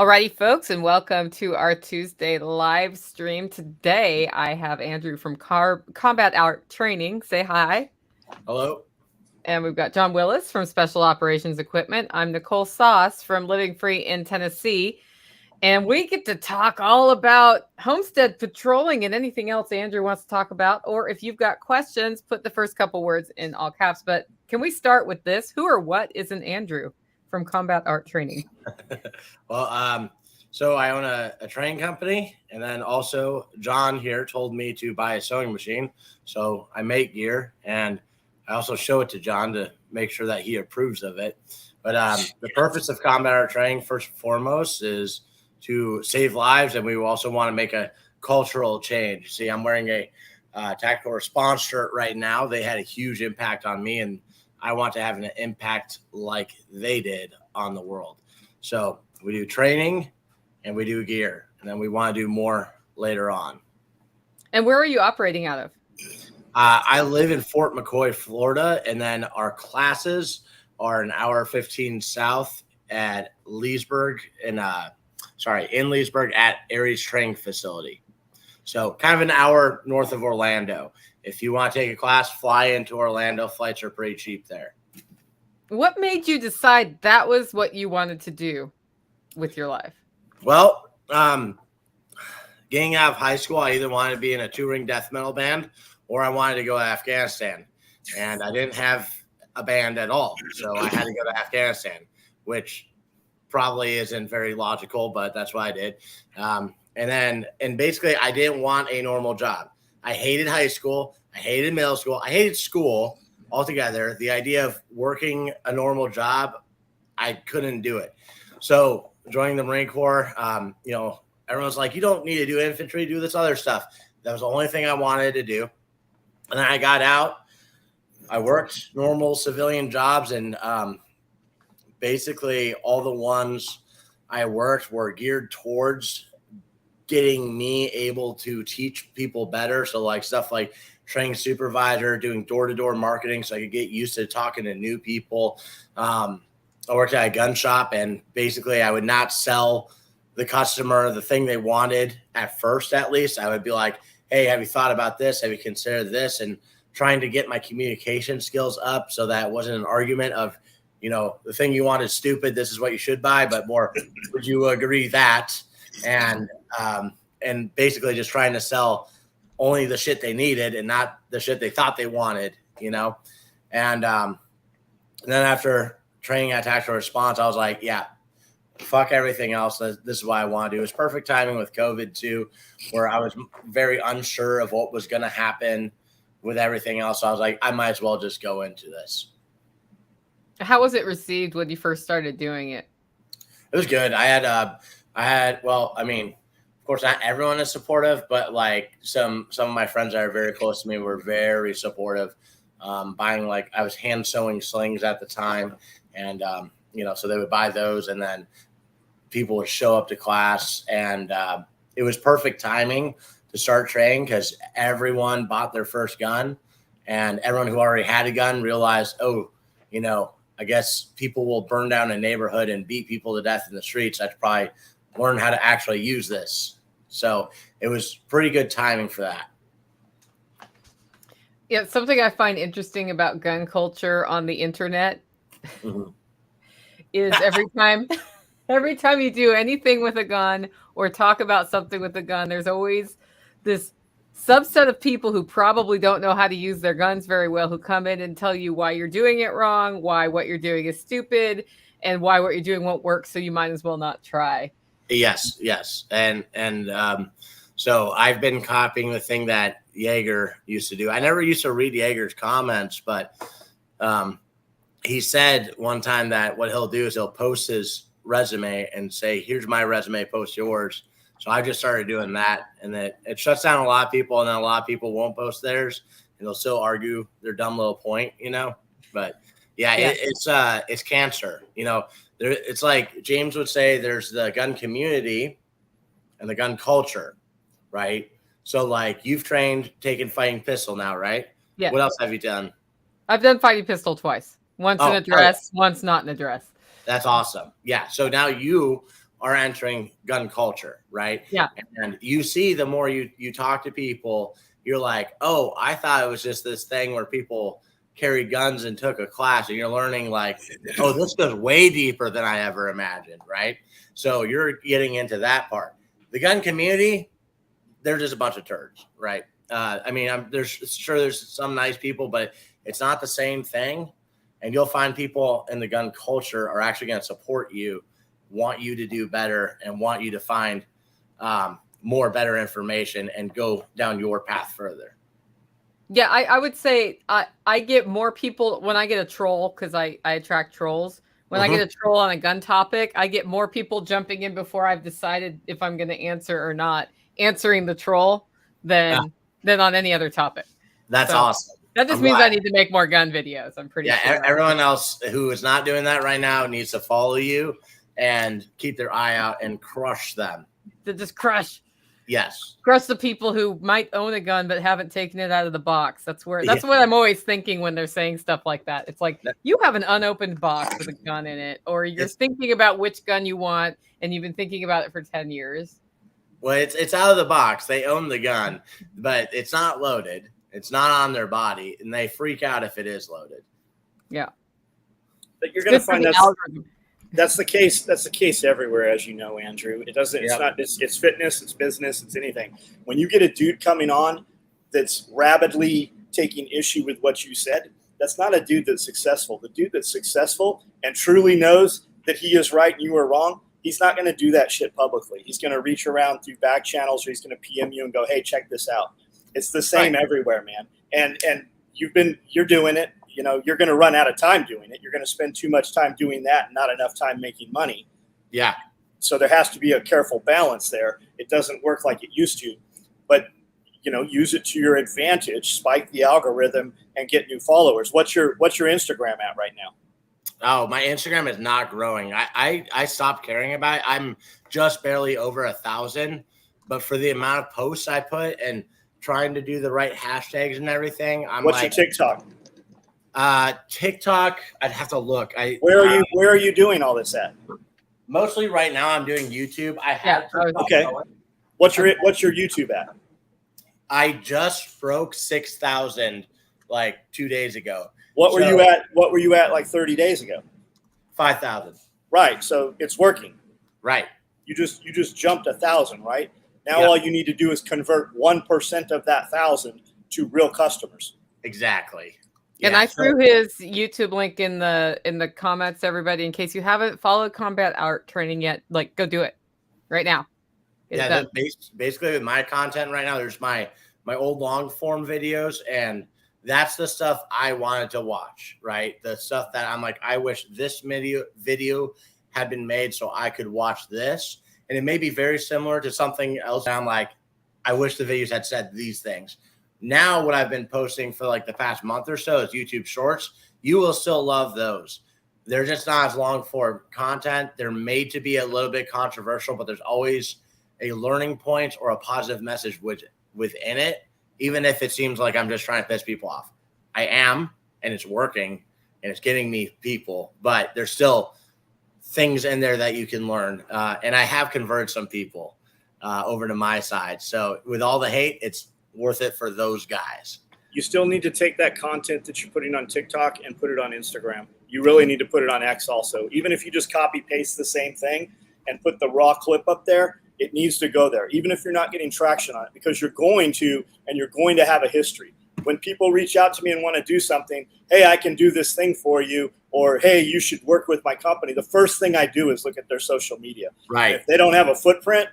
Alrighty, folks, and welcome to our Tuesday live stream. Today, I have Andrew from Combat Art Training. Say hi. Hello. And we've got John Willis from Special Operations Equipment. I'm Nicole Sauce from Living Free in Tennessee. And we get to talk all about homestead patrolling and anything else Andrew wants to talk about. Or if you've got questions, put the first couple words in all caps. But can we start with this? Who or what is an Andrew from Combat Art Training? So I own a training company, and then also John here told me to buy a sewing machine. So I make gear, and I also show it to John to make sure that he approves of it. But the purpose of Combat Art Training, first and foremost, is to save lives, and we also want to make a cultural change. See, I'm wearing a tactical response shirt right now. They had a huge impact on me, and I want to have an impact like they did on the world. So we do training and we do gear, and then we want to do more later on. And where are you operating out of? I live in Fort McCoy, Florida, and then our classes are an hour 15 south at Leesburg, in Leesburg at Aries Training Facility. So kind of an hour north of Orlando. If you want to take a class, fly into Orlando. Flights are pretty cheap there. What made you decide that was what you wanted to do with your life? Well, getting out of high school, I either wanted to be in a touring death metal band or I wanted to go to Afghanistan. And I didn't have a band at all. So I had to go to Afghanistan, which probably isn't very logical, but that's what I did. And basically I didn't want a normal job. I hated high school. I hated middle school. I hated school altogether. The idea of working a normal job, I couldn't do it. So joining the Marine Corps, everyone's like, you don't need to do infantry, do this other stuff. That was the only thing I wanted to do. And then I got out. I worked normal civilian jobs, and basically all the ones I worked were geared towards getting me able to teach people better. So like stuff like training supervisor, doing door-to-door marketing so I could get used to talking to new people. I worked at a gun shop, and basically I would not sell the customer the thing they wanted at first. At least I would be like, hey, have you thought about this? Have you considered this? And trying to get my communication skills up so that it wasn't an argument of, the thing you want is stupid, this is what you should buy, but more, would you agree that? And basically just trying to sell only the shit they needed and not the shit they thought they wanted, And then after training at tactical response, I was like, yeah, fuck everything else. This is what I want to do. It was perfect timing with COVID too, where I was very unsure of what was going to happen with everything else. So I was like, I might as well just go into this. How was it received when you first started doing it? It was good. Of course, not everyone is supportive, but like some of my friends that are very close to me were very supportive. Buying, I was hand sewing slings at the time, and so they would buy those, and then people would show up to class, and it was perfect timing to start training because everyone bought their first gun, and everyone who already had a gun realized, I guess people will burn down a neighborhood and beat people to death in the streets. I should probably learn how to actually use this. So it was pretty good timing for that. Yeah, something I find interesting about gun culture on the internet is every time you do anything with a gun or talk about something with a gun, there's always this subset of people who probably don't know how to use their guns very well, who come in and tell you why you're doing it wrong, why what you're doing is stupid, and why what you're doing won't work, so you might as well not try. Yes. And so I've been copying the thing that Yeager used to do. I never used to read Yeager's comments, but he said one time that what he'll do is he'll post his resume and say, here's my resume, post yours. So I just started doing that, and it shuts down a lot of people, and then a lot of people won't post theirs, and they'll still argue their dumb little point, But yeah. It's cancer, It's like James would say, there's the gun community and the gun culture, right? So you've trained taking fighting pistol now, right? Yeah. What else have you done? I've done fighting pistol twice. Once in a dress, once not in a dress. That's awesome. Yeah. So now you are entering gun culture, right? Yeah. And you see, the more you talk to people, you're like, oh, I thought it was just this thing where people carried guns and took a class, and you're learning like, oh, this goes way deeper than I ever imagined, right? So you're getting into that part. The gun community, they're just a bunch of turds, right? I mean, there's some nice people, but it's not the same thing. And you'll find people in the gun culture are actually going to support you, want you to do better, and want you to find more better information and go down your path further. Yeah, I would say I get more people when I get a troll, because I attract trolls. When I get a troll on a gun topic, I get more people jumping in before I've decided if I'm going to answer or not, answering the troll than on any other topic. That's awesome. That just means I need to make more gun videos. I'm pretty sure. Everyone else who is not doing that right now needs to follow you and keep their eye out and crush them. To just crush. Yes. Crush the people who might own a gun but haven't taken it out of the box. That's what I'm always thinking when they're saying stuff like that. It's like, you have an unopened box with a gun in it, or you're thinking about which gun you want and you've been thinking about it for 10 years. Well, it's out of the box. They own the gun, but it's not loaded. It's not on their body, and they freak out if it is loaded. Yeah. But you're going to find that's the case. That's the case everywhere, as you know, Andrew. It doesn't. It's not. It's fitness. It's business. It's anything. When you get a dude coming on that's rabidly taking issue with what you said, that's not a dude that's successful. The dude that's successful and truly knows that he is right and you are wrong, he's not going to do that shit publicly. He's going to reach around through back channels, or he's going to PM you and go, "Hey, check this out." It's the same everywhere, man. And you're doing it. You know, you're going to run out of time doing it. You're going to spend too much time doing that and not enough time making money. Yeah. So there has to be a careful balance there. It doesn't work like it used to, but use it to your advantage, spike the algorithm and get new followers. What's your Instagram at right now? Oh, my Instagram is not growing. I stopped caring about it. I'm just barely over 1,000, but for the amount of posts I put and trying to do the right hashtags and everything, What's your TikTok? TikTok, I'd have to look. Where are you doing all this at? Mostly right now I'm doing YouTube. Okay. What's your YouTube at? I just broke 6,000 like 2 days ago. What were you at like 30 days ago? 5,000. Right. So it's working. Right. You just jumped 1,000, right? Now all you need to do is convert 1% of that 1,000 to real customers. Exactly. And I threw his YouTube link in the comments, everybody, in case you haven't followed combat art training yet. Like, go do it right now. Basically with my content right now, there's my old long form videos, and that's the stuff I wanted to watch, right? The stuff that I'm like, I wish this video had been made so I could watch this. And it may be very similar to something else. And I'm like, I wish the videos had said these things. Now, what I've been posting for like the past month or so is YouTube Shorts. You will still love those. They're just not as long form content. They're made to be a little bit controversial, but there's always a learning point or a positive message within it, even if it seems like I'm just trying to piss people off. I am, and it's working, and it's getting me people, but there's still things in there that you can learn. And I have converted some people over to my side. So with all the hate, it's worth it for those guys. You still need to take that content that you're putting on TikTok and put it on Instagram. You really need to put it on X also. Even if you just copy paste the same thing and put the raw clip up there, it needs to go there, even if you're not getting traction on it, because you're going to have a history. When people reach out to me and want to do something, hey, I can do this thing for you, or hey, you should work with my company, the first thing I do is look at their social media. Right. If they don't have a footprint,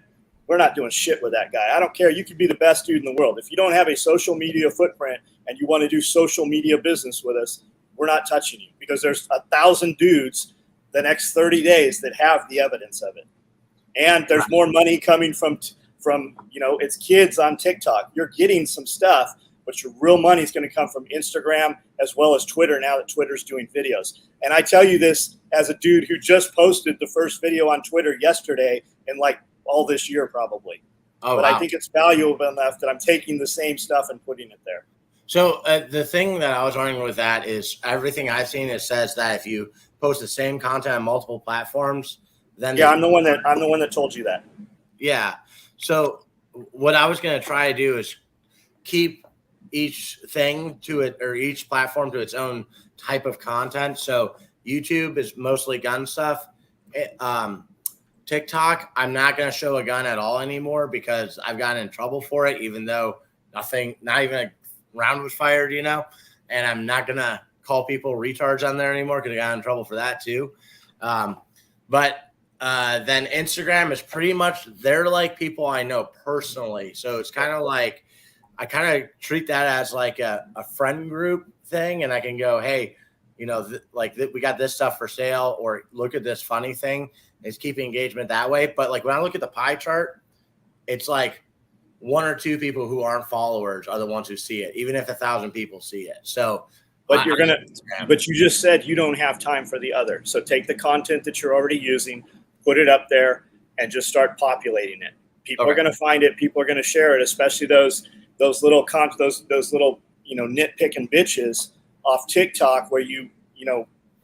we're not doing shit with that guy. I don't care. You could be the best dude in the world. If you don't have a social media footprint and you want to do social media business with us, we're not touching you, because there's 1,000 dudes the next 30 days that have the evidence of it. And there's more money coming from it's kids on TikTok. You're getting some stuff, but your real money is going to come from Instagram as well as Twitter, now that Twitter's doing videos. And I tell you this as a dude who just posted the first video on Twitter yesterday in like all this year probably. But wow. I think it's valuable enough that I'm taking the same stuff and putting it there. So the thing that I was wondering with that is everything I've seen, it says that if you post the same content on multiple platforms, then Yeah, I'm the one that told you that. Yeah. So what I was going to try to do is keep each thing to it, or each platform to its own type of content. So YouTube is mostly gun stuff. TikTok, I'm not going to show a gun at all anymore because I've gotten in trouble for it, even though not even a round was fired, and I'm not going to call people retards on there anymore because I got in trouble for that too. But then Instagram is pretty much, they're like people I know personally. So it's kind of like, I kind of treat that as like a friend group thing. And I can go, hey, we got this stuff for sale, or look at this funny thing. It's keeping engagement that way. But like when I look at the pie chart, it's like 1 or 2 people who aren't followers are the ones who see it, even if 1,000 people see it. So, but you just said you don't have time for the other. So take the content that you're already using, put it up there, and just start populating it. People are going to find it. People are going to share it, especially those little nitpicking bitches off TikTok where you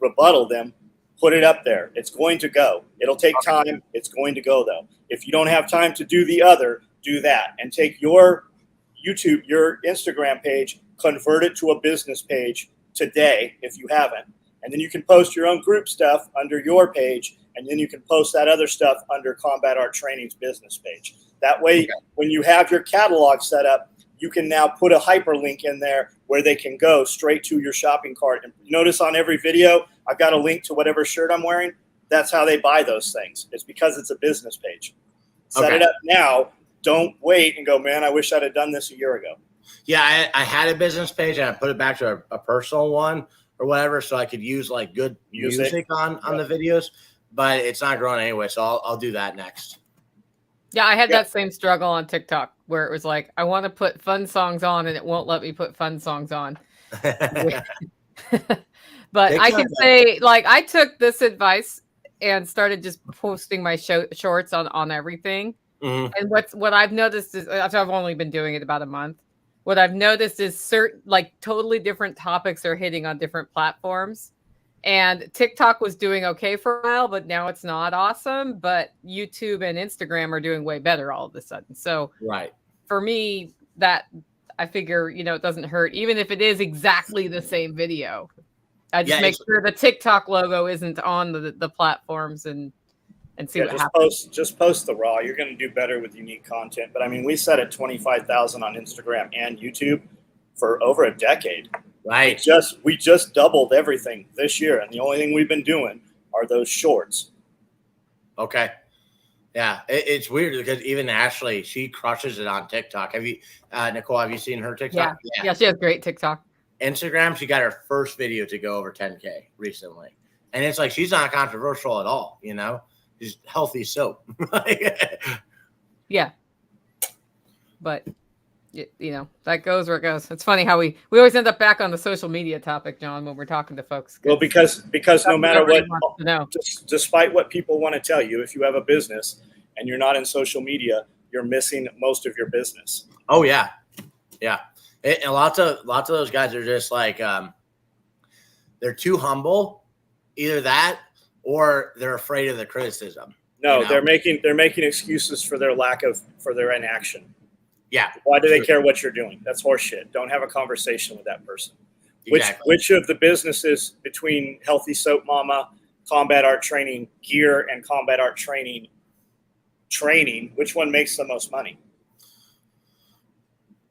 rebuttal them. Put it up there. It's going to go. It'll take time. It's going to go though. If you don't have time to do the other, do that, and take your YouTube, your Instagram page, convert it to a business page today if you haven't, and then you can post your own group stuff under your page, and then you can post that other stuff under Combat Art Training's business page. That way, when you have your catalog set up, you can now put a hyperlink in there where they can go straight to your shopping cart. And notice on every video, I've got a link to whatever shirt I'm wearing. That's how they buy those things. It's because it's a business page. Set it up now. Don't wait and go, man, I wish I'd have done this a year ago. Yeah, I had a business page and I put it back to a personal one or whatever, so I could use like good music on the videos, but it's not growing anyway. So I'll do that next. Yeah, I had that same struggle on TikTok where it was like, I want to put fun songs on and it won't let me put fun songs on. But I can say, like, I took this advice and started just posting my shorts on everything. Mm-hmm. And what I've noticed is, I've only been doing it about a month. What I've noticed is certain, like, totally different topics are hitting on different platforms. And TikTok was doing okay for a while, but now it's not awesome. But YouTube and Instagram are doing way better all of a sudden. So for me, that I figure, it doesn't hurt, even if it is exactly the same video. I just make sure the TikTok logo isn't on the platforms and see what happens. Just post the raw. You're going to do better with unique content. But I mean, we set at 25,000 on Instagram and YouTube for over a decade. Right. We just doubled everything this year, and the only thing we've been doing are those shorts. Okay. Yeah, it's weird because even Ashley, she crushes it on TikTok. Have you, Nicole? Have you seen her TikTok? Yeah, she has great TikTok. Instagram, she got her first video to go over 10K recently, and it's like she's not controversial at all. She's healthy soap. Yeah, but. That goes where it goes. It's funny how we always end up back on the social media topic, John, when we're talking to folks. Well, because no matter what, despite what people want to tell you, if you have a business and you're not in social media, you're missing most of your business. Oh yeah, yeah. And lots of those guys are just like they're too humble, either that or they're afraid of the criticism. No, they're making excuses for their inaction. Yeah. Why do they care what you're doing? That's horseshit. Don't have a conversation with that person. Exactly. Which of the businesses between Healthy Soap Mama, Combat Art Training Gear, and Combat Art Training, which one makes the most money?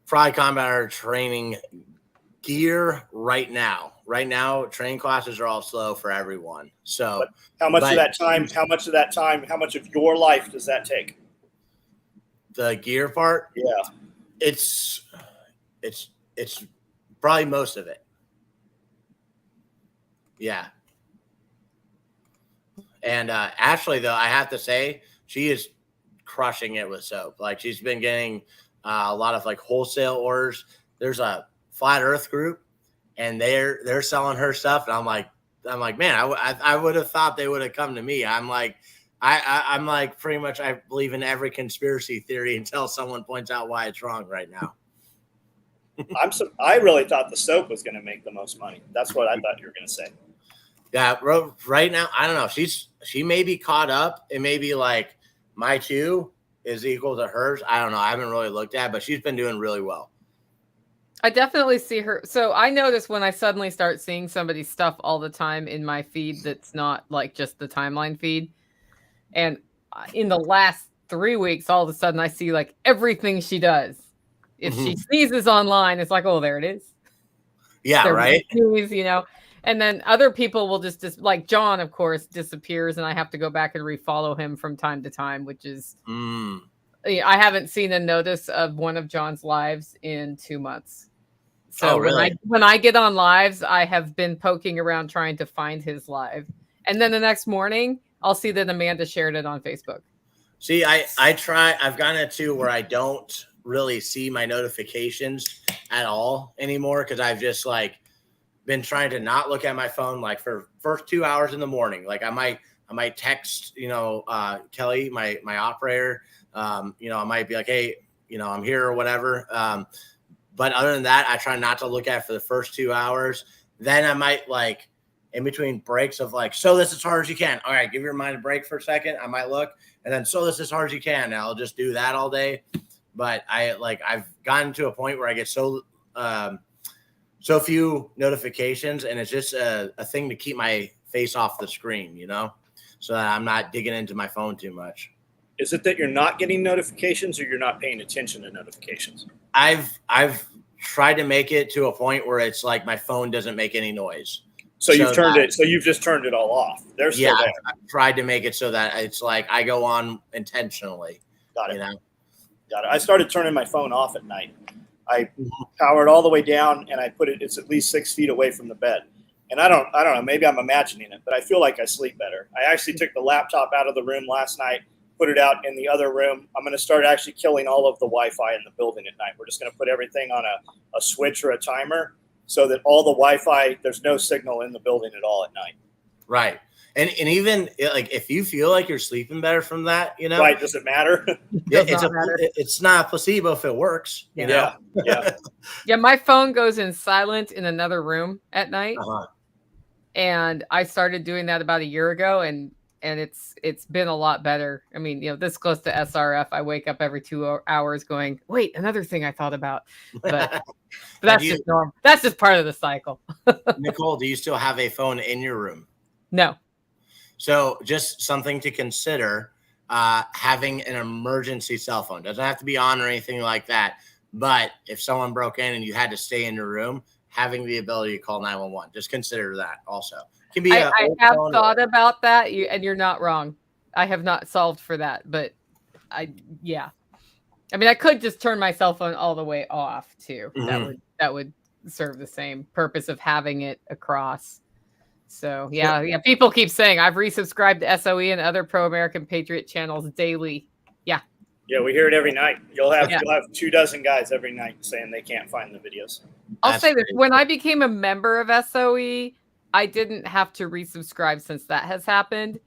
Probably Combat Art Training Gear right now. Right now, training classes are all slow for everyone. So but how much of your life does that take? The gear part, it's probably most of it. Yeah. And Ashley, though, I have to say, she is crushing it with soap. Like, she's been getting a lot of like wholesale orders. There's a Flat Earth group, and they're selling her stuff, and I'm like, man, I would have thought they would have come to me. I'm like, I'm like, pretty much, I believe in every conspiracy theory until someone points out why it's wrong right now. I really thought the soap was going to make the most money. That's what I thought you were going to say. Yeah, right now, I don't know. she may be caught up. It may be like my 2 is equal to hers. I don't know. I haven't really looked at it, but she's been doing really well. I definitely see her. So I notice when I suddenly start seeing somebody's stuff all the time in my feed that's not like just the timeline feed. And in the last 3 weeks, all of a sudden I see like everything she does. If she sneezes online, it's like, oh, there it is. Yeah, right. Sneeze, you know. And then other people will just like John, of course, disappears, and I have to go back and refollow him from time to time, which is I haven't seen a notice of one of John's lives in 2 months. So really? when I get on lives, I have been poking around trying to find his live. And then the next morning, I'll see that Amanda shared it on Facebook. See, I've gotten it too where I don't really see my notifications at all anymore because I've just like been trying to not look at my phone like for first 2 hours in the morning. Like I might text, Kelly, my operator, I might be like, hey, I'm here or whatever. But other than that, I try not to look at it for the first 2 hours. Then I might like in between breaks of like, so this as hard as you can. All right, give your mind a break for a second. I might look and then so this as hard as you can. And I'll just do that all day. But I've gotten to a point where I get so few notifications and it's just a thing to keep my face off the screen, so that I'm not digging into my phone too much. Is it that you're not getting notifications or you're not paying attention to notifications? I've tried to make it to a point where it's like my phone doesn't make any noise. So you've turned it. So you've just turned it all off. They're still there. I've tried to make it so that it's like I go on intentionally. Got it. Got it. I started turning my phone off at night. I powered all the way down and I put it. It's at least 6 feet away from the bed. And I don't know. Maybe I'm imagining it, but I feel like I sleep better. I actually took the laptop out of the room last night, put it out in the other room. I'm going to start actually killing all of the Wi-Fi in the building at night. We're just going to put everything on a switch or a timer so that all the Wi-Fi, there's no signal in the building at all at night. Right. And even like if you feel like you're sleeping better from that, right? Does it matter? It's not a placebo if it works. Yeah. Yeah. My phone goes in silent in another room at night, and I started doing that about a year ago, and it's been a lot better. I mean, this close to SRF, I wake up every 2 hours going, wait, another thing I thought about, but that's just normal. That's just part of the cycle. Nicole, do you still have a phone in your room? No. So just something to consider, having an emergency cell phone. Doesn't have to be on or anything like that. But if someone broke in and you had to stay in your room, having the ability to call 911, just consider that also. It can be I have thought about that, and you're not wrong. I have not solved for that, but I mean, I could just turn my cell phone all the way off too. That would serve the same purpose of having it across. So yeah. People keep saying I've resubscribed to SOE and other pro-American Patriot channels daily. Yeah, we hear it every night. You'll have 24 guys every night saying they can't find the videos. I'll say this: when I became a member of SOE, I didn't have to resubscribe since that has happened,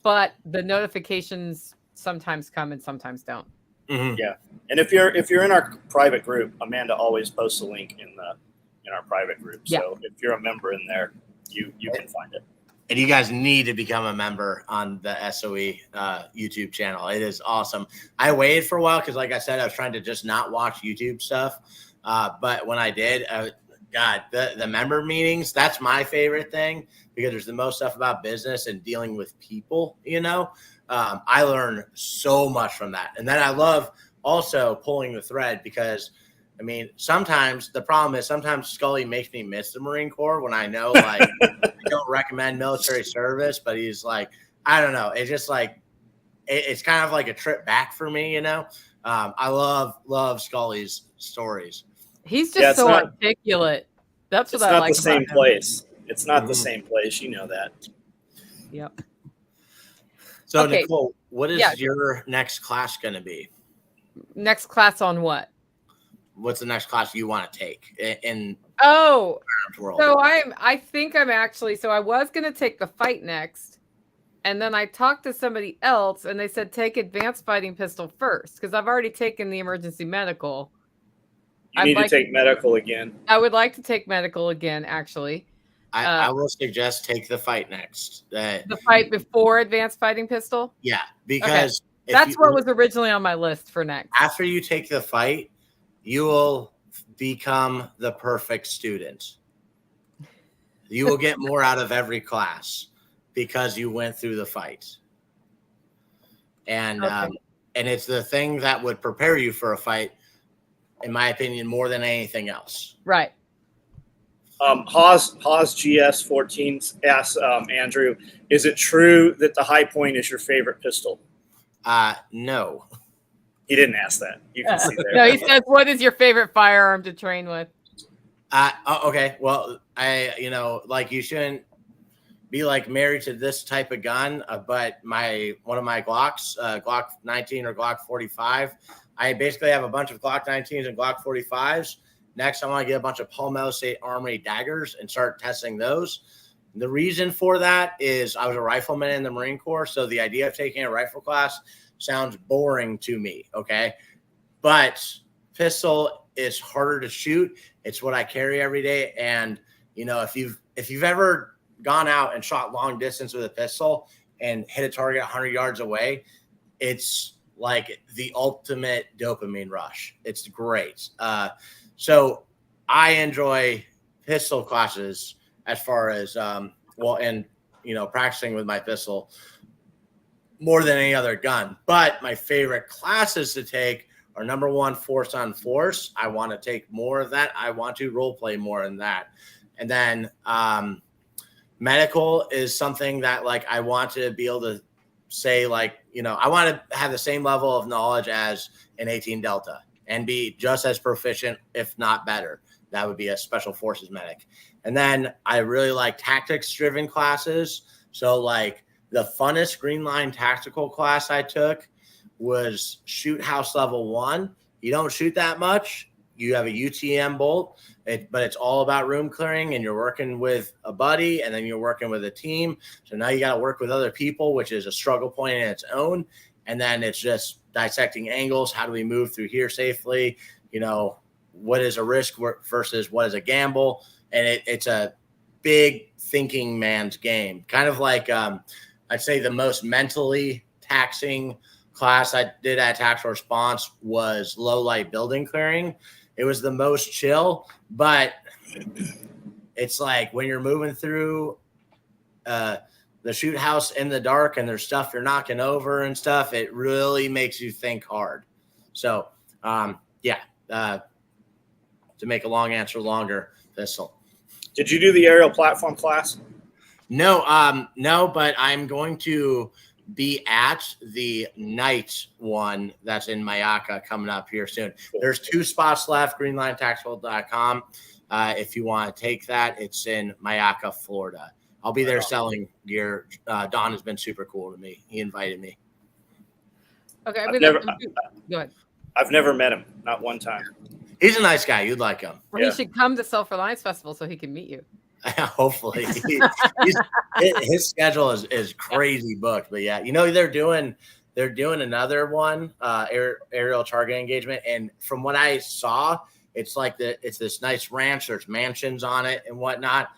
but the notifications sometimes come and sometimes don't. Yeah, and if you're in our private group, Amanda always posts a link in our private group. So if you're a member in there, you can find it. And you guys need to become a member on the SOE YouTube channel. It is awesome. I waited for a while because, like I said, I was trying to just not watch YouTube stuff. But when I did, the member meetings, that's my favorite thing because there's the most stuff about business and dealing with people, I learn so much from that. And then I love also pulling the thread because – I mean, sometimes the problem is Scully makes me miss the Marine Corps when I know, like, I don't recommend military service, but he's like, I don't know. It's just like, it's kind of like a trip back for me, I love Scully's stories. He's just so articulate. That's what I like. It's not the same place. It's not the same place. You know that. Yep. So, okay. Nicole, what is your next class going to be? Next class on what? What's the next class you want to take in world? So I think I'm actually, so I was going to take the fight next. And then I talked to somebody else and they said, take advanced fighting pistol first. Cause I've already taken the emergency medical. You need to take medical again. I would like to take medical again, actually. I will suggest take the fight next. The fight before advanced fighting pistol? Yeah, because that's what was originally on my list for next. After you take the fight, you will become the perfect student. You will get more out of every class because you went through the fight. And and it's the thing that would prepare you for a fight, in my opinion, more than anything else. Right. Haas GS14 asks Andrew, is it true that the High Point is your favorite pistol? No. He didn't ask that. You can see there. No, he says, what is your favorite firearm to train with? Okay. Well, like you shouldn't be like married to this type of gun, but one of my Glocks, Glock 19 or Glock 45, I basically have a bunch of Glock 19s and Glock 45s. Next, I want to get a bunch of Palmetto State Armory daggers and start testing those. The reason for that is I was a rifleman in the Marine Corps, so the idea of taking a rifle class sounds boring to me, okay? But pistol is harder to shoot. It's what I carry every day, and if you've ever gone out and shot long distance with a pistol and hit a target 100 yards away, it's like the ultimate dopamine rush. It's great. So I enjoy pistol classes as far as practicing with my pistol more than any other gun. But my favorite classes to take are number one, force on force. I want to take more of that. I want to role play more in that. And then medical is something that I want to be able to say I want to have the same level of knowledge as an 18 Delta and be just as proficient, if not better. That would be a special forces medic. And then I really like tactics driven classes. So the funnest Green Line tactical class I took was shoot house level 1. You don't shoot that much. You have a UTM bolt, but it's all about room clearing, and you're working with a buddy, and then you're working with a team. So now you got to work with other people, which is a struggle point in its own. And then it's just dissecting angles. How do we move through here safely? What is a risk versus what is a gamble? And it's a big thinking man's game. Kind of like I'd say the most mentally taxing class I did at Tactical Response was low light building clearing. It was the most chill, but it's like when you're moving through the shoot house in the dark and there's stuff you're knocking over and stuff, it really makes you think hard. So, to make a long answer longer, pistol. Did you do the aerial platform class? No, but I'm going to be at the night one that's in Mayaca coming up here soon. There's 2 spots left, greenlinetactical.com. If you want to take that, it's in Mayaca, Florida. I'll be there selling gear. Don has been super cool to me. He invited me. Okay. Go ahead. I've never met him. Not one time. He's a nice guy. You'd like him. Well, he should come to Self Reliance Festival so he can meet you. Hopefully. His schedule is crazy booked. But yeah, they're doing another one, aerial target engagement. And from what I saw, it's it's this nice ranch. There's mansions on it and whatnot.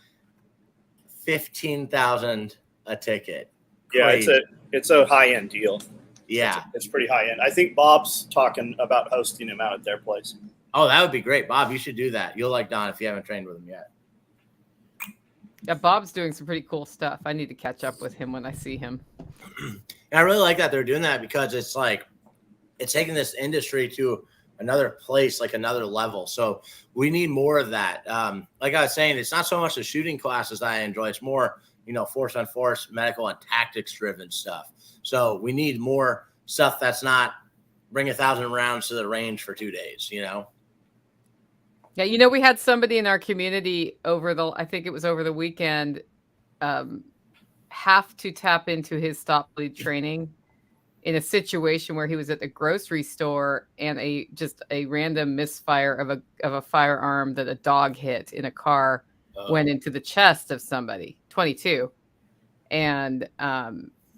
15,000 a ticket. Crazy. Yeah, it's a high end deal. Yeah, it's pretty high end. I think Bob's talking about hosting him out at their place. Oh, that would be great, Bob. You should do that. You'll like Don if you haven't trained with him yet. Yeah, Bob's doing some pretty cool stuff. I need to catch up with him when I see him. And I really like that they're doing that because it's taking this industry to another place, another level. So we need more of that. Like I was saying, it's not so much the shooting classes that I enjoy. It's more, force on force, medical and tactics driven stuff. So we need more stuff that's not bring 1,000 rounds to the range for 2 days, Yeah, we had somebody in our community I think it was over the weekend, have to tap into his stop bleed training in a situation where he was at the grocery store and just a random misfire of a firearm that a dog hit in a car went into the chest of somebody, 22. And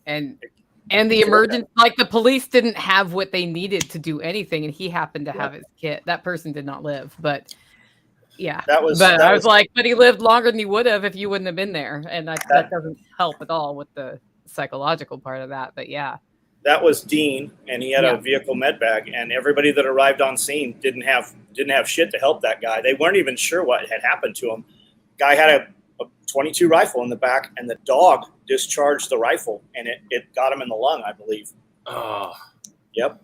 the emergency, the police didn't have what they needed to do anything, and he happened to have his kit. That person did not live, but Yeah. That was. But that I was was like, but he lived longer than he would have if you wouldn't have been there. And that doesn't help at all with the psychological part of that. But yeah. that was Dean, and he had Yeah. a vehicle med bag, and everybody that arrived on scene didn't have shit to help that guy. They weren't even sure what had happened to him. Guy had a 22 rifle in the back, and the dog discharged the rifle, and it got him in the lung, I believe. Oh, Yep.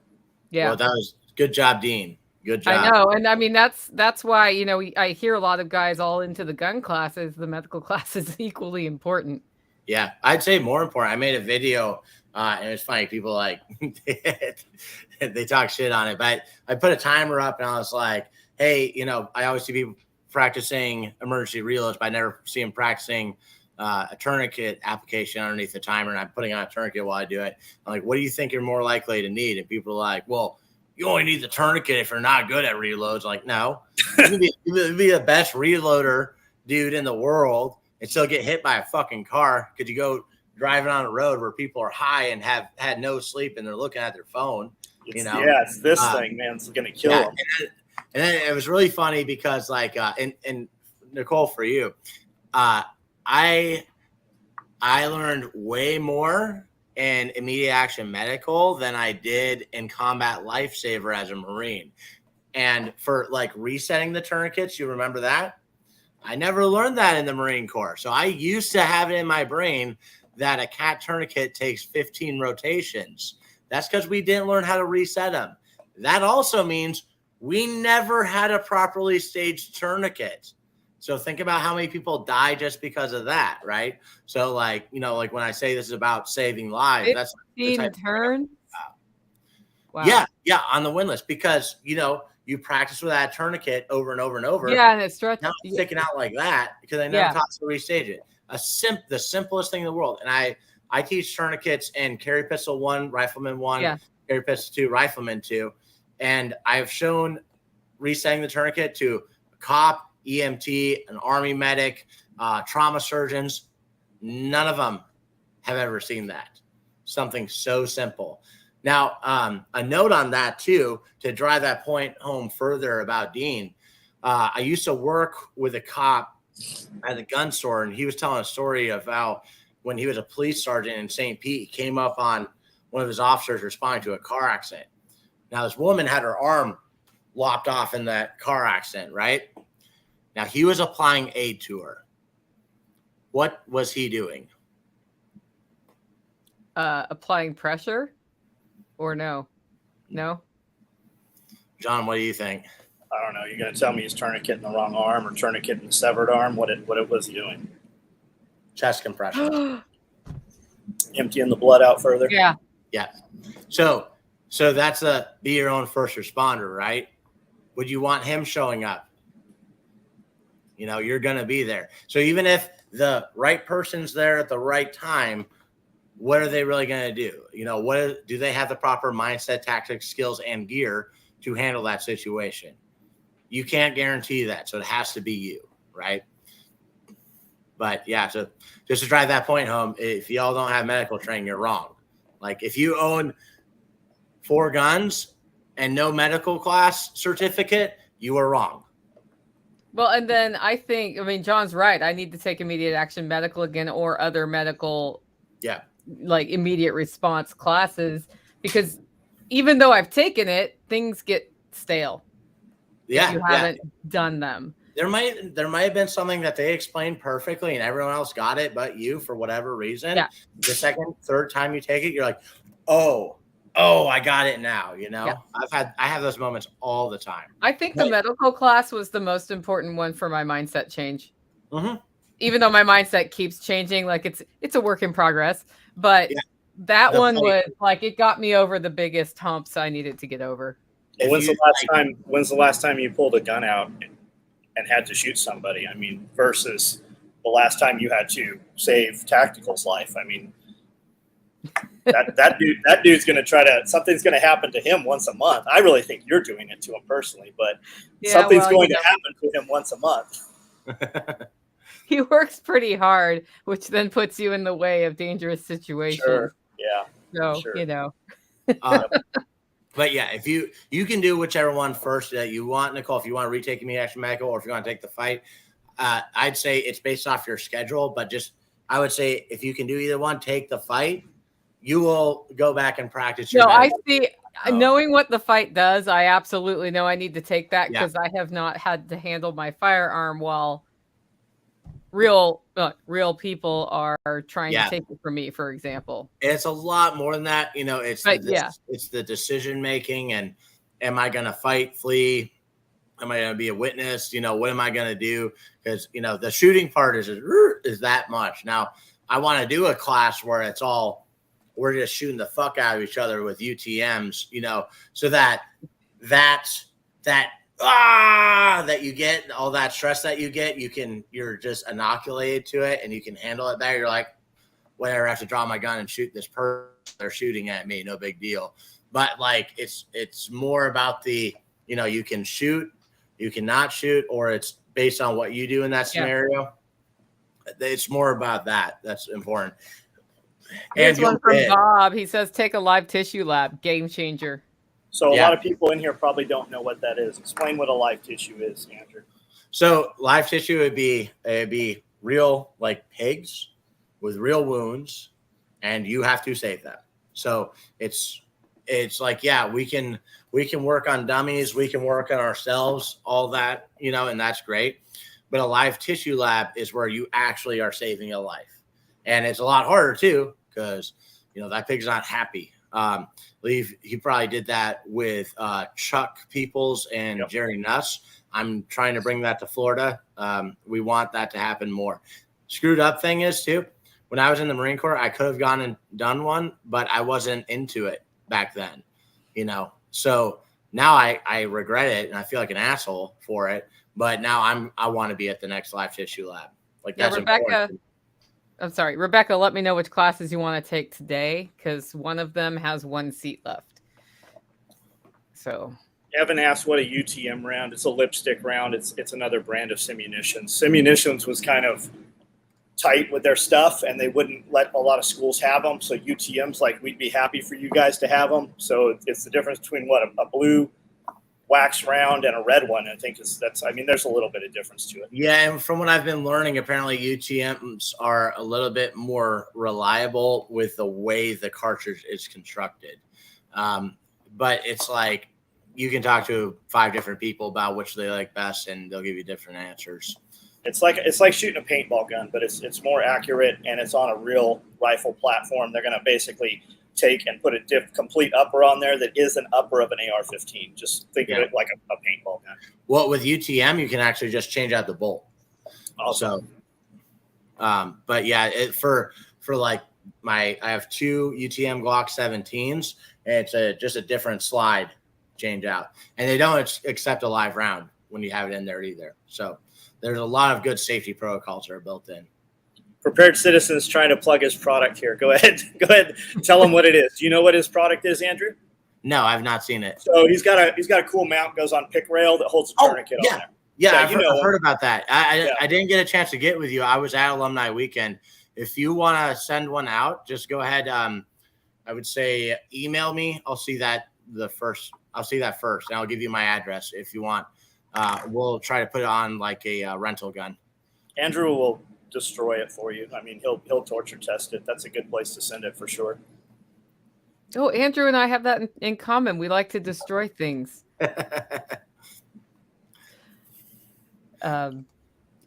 Yeah. well, that was good job, Dean. Good job. I know. And I mean, that's why, I hear a lot of guys all into the gun classes. The medical class is equally important. Yeah, I'd say more important. I made a video, and it's funny. People like they talk shit on it, but I put a timer up, and I was like, "Hey, I always see people practicing emergency reloads, but I never see them practicing a tourniquet application underneath the timer, and I'm putting on a tourniquet while I do it. I'm like, what do you think you're more likely to need?" And people are like, "Well, you only need the tourniquet if you're not good at reloads." I'm like, no, you can be the best reloader dude in the world and still get hit by a fucking car because you go driving on a road where people are high and have had no sleep and they're looking at their phone. It's this thing, man. It's gonna kill them. And then it was really funny because, like, and Nicole, for you, I learned way more in immediate action medical than I did in combat lifesaver as a Marine. And for like resetting the tourniquets, you remember that? I never learned that in the Marine Corps. So I used to have it in my brain that a cat tourniquet takes 15 rotations. That's because we didn't learn how to reset them. That also means we never had a properly staged tourniquet. So think about how many people die just because of that, right? So like when I say this is about saving lives, that's the type turn. Wow. Yeah, on the win list because you practice with that tourniquet over and over and over. Yeah, and it's stretched. Now it's sticking out like that because I never taught to restage it. The simplest thing in the world. And I teach tourniquets in Carry Pistol 1, Rifleman 1, Carry Pistol 2, Rifleman 2. And I've shown resetting the tourniquet to a cop, EMT, an Army medic, trauma surgeons. None of them have ever seen that. Something so simple. Now, a note on that, too, to drive that point home further about Dean. I used to work with a cop at a gun store, and he was telling a story of how when he was a police sergeant in St. Pete, he came up on one of his officers responding to a car accident. Now, this woman had her arm lopped off in that car accident, right? Now, he was applying aid to her. What was he doing? Applying pressure? Or no? John, what do you think? I don't know. You're going to tell me he's tourniquet in the wrong arm or tourniquet in the severed arm? What it was he doing? Chest compression. Emptying the blood out further? Yeah. So that's be your own first responder, right? Would you want him showing up? You're going to be there. So even if the right person's there at the right time, what are they really going to do? Do they have the proper mindset, tactics, skills, and gear to handle that situation? You can't guarantee that. So it has to be you, right? But yeah, so just to drive that point home, if y'all don't have medical training, you're wrong. Like if you own 4 guns and no medical class certificate, you are wrong. Well, and then John's right. I need to take immediate action medical again or other medical like immediate response classes, because even though I've taken it, things get stale. Yeah, if you haven't done them. There might have been something that they explained perfectly and everyone else got it but you for whatever reason. Yeah. The second, third time you take it, you're like, oh, I got it now. I have those moments all the time. I think the medical class was the most important one for my mindset change. Mm-hmm. Even though my mindset keeps changing, like it's a work in progress, but that one was like, it got me over the biggest humps I needed to get over. When's the last time you pulled a gun out and had to shoot somebody? I mean, versus the last time you had to save Tactical's life. I mean, that dude's going to something's going to happen to him once a month. I really think you're doing it to him personally, but something's going to happen to him once a month. He works pretty hard, which then puts you in the way of dangerous situations. Sure. Yeah. So, sure. But yeah, if you can do whichever one first that you want, Nicole, if you want to retake me action medical or if you want to take the fight, I'd say it's based off your schedule, but I would say if you can do either one, take the fight. You will go back and practice your medical. I see. Knowing what the fight does, I absolutely know I need to take that because I have not had to handle my firearm while real people are trying to take it from me, for example. It's a lot more than that. It's the decision making and am I going to fight, flee? Am I going to be a witness? What am I going to do? Because, the shooting part is that much. Now, I want to do a class where it's all, we're just shooting the fuck out of each other with UTMs, so that you get all that stress that you get, you're just inoculated to it and you can handle it better. You're like, whatever, I have to draw my gun and shoot this person. They're shooting at me. No big deal. But like, it's more about the, you can shoot, you cannot shoot, or it's based on what you do in that scenario. It's more about that. That's important. Here's one from Bob. He says, take a live tissue lab, game changer. So a lot of people in here probably don't know what that is. Explain what a live tissue is, Andrew. So live tissue would be real, like pigs with real wounds, and you have to save them. So it's like, we can work on dummies, we can work on ourselves, all that, and that's great. But a live tissue lab is where you actually are saving a life. And it's a lot harder too, because that pig's not happy. He probably did that with Chuck Peoples and Jerry Nuss. I'm trying to bring that to Florida. We want that to happen more. Screwed up thing is too, when I was in the Marine Corps, I could have gone and done one, but I wasn't into it back then, So now I regret it and I feel like an asshole for it. But now I want to be at the next live tissue lab. Like that's important. I'm sorry, Rebecca, let me know which classes you want to take today, because one of them has one seat left. So Evan asked what a UTM round. It's a lipstick round. It's another brand of Simunitions. Simunitions was kind of tight with their stuff, and they wouldn't let a lot of schools have them. So UTM's like, we'd be happy for you guys to have them. So it's the difference between a blue wax round and a red one. I think there's a little bit of difference to it. Yeah, and from what I've been learning, apparently UTMs are a little bit more reliable with the way the cartridge is constructed. But it's like you can talk to 5 different people about which they like best, and they'll give you different answers. It's like shooting a paintball gun, but it's more accurate, and it's on a real rifle platform. They're going to basically take and put a complete upper on there that is an upper of an AR-15. Just think of it like a paintball gun. Well, with UTM, you can actually just change out the bolt. Also, but yeah, for like I have 2 UTM Glock 17s, and it's just a different slide change out, and they don't accept a live round when you have it in there either. So there's a lot of good safety protocols that are built in. Prepared Citizens trying to plug his product here. Go ahead. Tell him what it is. Do you know what his product is, Andrew? No, I've not seen it. So he's got a cool mount, goes on pick rail that holds a tourniquet on there. Yeah, I've heard about that. I didn't get a chance to get with you. I was at Alumni Weekend. If you want to send one out, just go ahead. I would say email me. I'll see that first, and I'll give you my address if you want. We'll try to put it on like a rental gun. Andrew will destroy it for you. I mean, he'll torture test it. That's a good place to send it for sure. Oh, Andrew and I have that in common. We like to destroy things.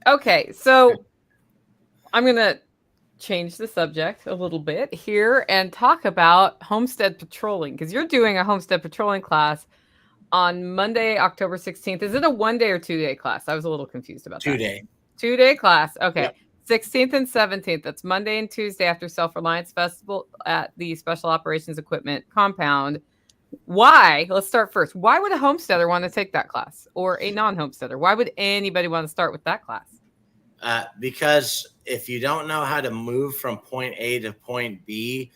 Okay, so I'm going to change the subject a little bit here and talk about Homestead Patrolling, because you're doing a Homestead Patrolling class on Monday, October 16th. Is it a 1-day or 2-day class? I was a little confused about that. 2-day. 2-day class. Okay. Yep. 16th and 17th. That's Monday and Tuesday after Self Reliance Festival at the Special Operations Equipment compound. Why? Let's start first. Why would a homesteader want to take that class, or a non-homesteader? Why would anybody want to start with that class? Because if you don't know how to move from point A to point B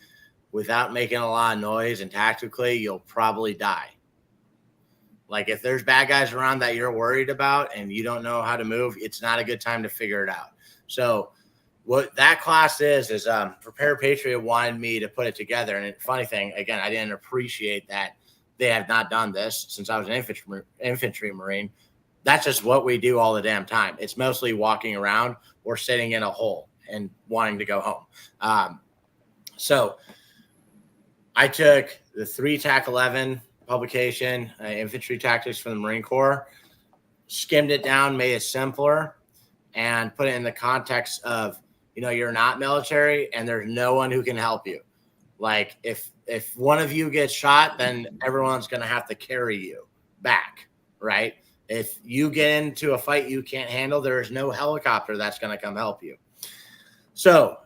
without making a lot of noise and tactically, you'll probably die. Like if there's bad guys around that you're worried about and you don't know how to move, it's not a good time to figure it out. So what that class is Prepare Patriot wanted me to put it together. And funny thing, again, I didn't appreciate that they have not done this since I was an infantry Marine. That's just what we do all the damn time. It's mostly walking around or sitting in a hole and wanting to go home. So I took the 3 TAC 11 publication, Infantry Tactics from the Marine Corps, skimmed it down, made it simpler, and put it in the context of, you're not military and there's no one who can help you. Like if one of you gets shot, then everyone's going to have to carry you back, right? If you get into a fight you can't handle, there is no helicopter that's going to come help you. So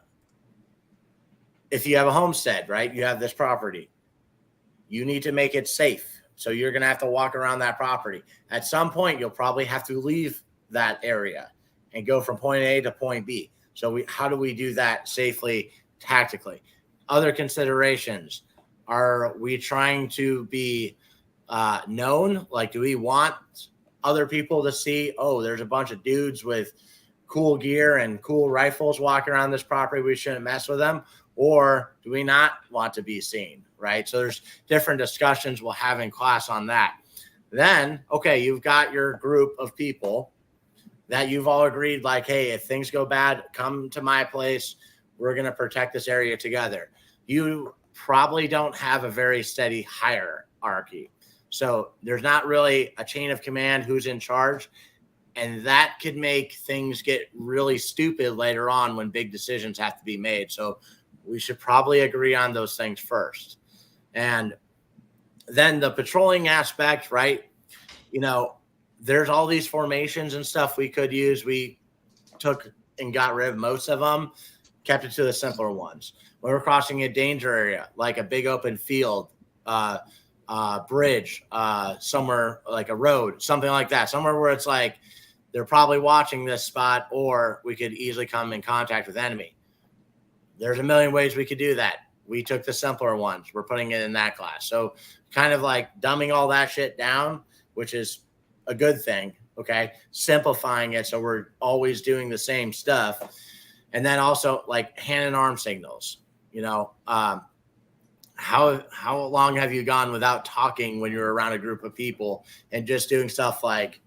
if you have a homestead, right, you have this property, you need to make it safe. So you're going to have to walk around that property. At some point, you'll probably have to leave that area and go from point A to point B. So how do we do that safely, tactically? Other considerations. Are we trying to be known? Like, do we want other people to see, oh, there's a bunch of dudes with cool gear and cool rifles walking around this property, we shouldn't mess with them? Or do we not want to be seen, right? So there's different discussions we'll have in class on that. Then, okay, you've got your group of people that you've all agreed, like, hey, if things go bad, come to my place. We're going to protect this area together. You probably don't have a very steady hierarchy. So there's not really a chain of command who's in charge. And that could make things get really stupid later on when big decisions have to be made. So we should probably agree on those things first. And then the patrolling aspect, right? There's all these formations and stuff we could use. We took and got rid of most of them, kept it to the simpler ones. When we're crossing a danger area, like a big open field, bridge, somewhere like a road, something like that, somewhere where it's like they're probably watching this spot, or we could easily come in contact with enemy. There's a million ways we could do that. We took the simpler ones. We're putting it in that class. So kind of like dumbing all that shit down, which is a good thing. Okay. Simplifying it. So we're always doing the same stuff. And then also like hand and arm signals, how long have you gone without talking when you're around a group of people and just doing stuff like,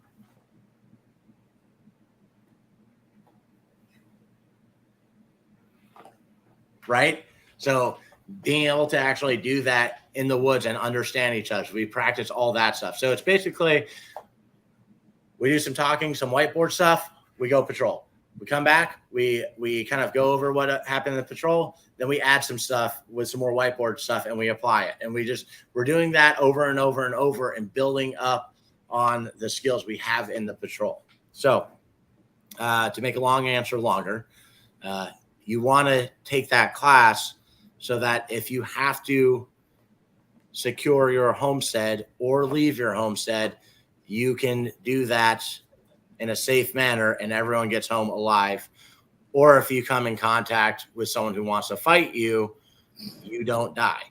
right? So being able to actually do that in the woods and understand each other. So we practice all that stuff. So it's basically, we do some talking, some whiteboard stuff, we go patrol. We come back, we kind of go over what happened in the patrol, then we add some stuff with some more whiteboard stuff and we apply it. And we're doing that over and over and over and building up on the skills we have in the patrol. So to make a long answer longer, you want to take that class so that if you have to secure your homestead or leave your homestead, you can do that in a safe manner and everyone gets home alive. Or if you come in contact with someone who wants to fight you, you don't die.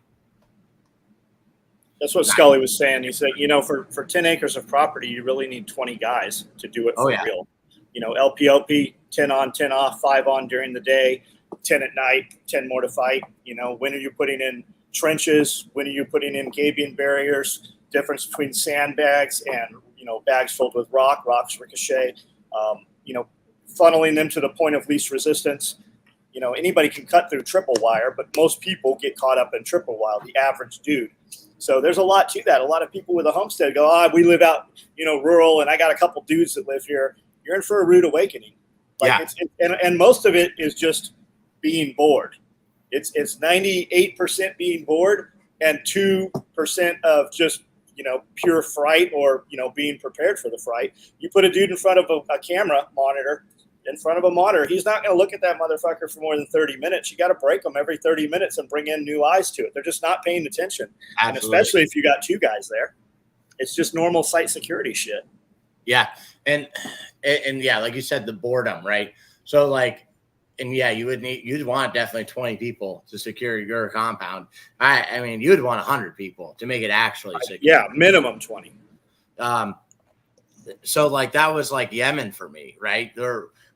That's what Scully was saying. He said, for 10 acres of property, you really need 20 guys to do it for real. LPOP, 10 on, 10 off, 5 on during the day, 10 at night, 10 more to fight. When are you putting in trenches? When are you putting in gabion barriers? Difference between sandbags and, bags filled with rocks ricochet, funneling them to the point of least resistance. Anybody can cut through triple wire, but most people get caught up in triple wire, the average dude. So there's a lot to that. A lot of people with a homestead go, we live out, rural, and I got a couple dudes that live here. You're in for a rude awakening. And most of it is just being bored. It's 98% being bored and 2% of just, pure fright or, being prepared for the fright. You put a dude in front of a camera monitor, he's not going to look at that motherfucker for more than 30 minutes. You got to break them every 30 minutes and bring in new eyes to it. They're just not paying attention. Absolutely. And especially if you got 2 guys there, it's just normal site security shit. Yeah. And yeah, like you said, the boredom, right? So you'd want definitely 20 people to secure your compound. I mean, you'd want 100 people to make it actually secure. Yeah, minimum 20. So that was like Yemen for me, right?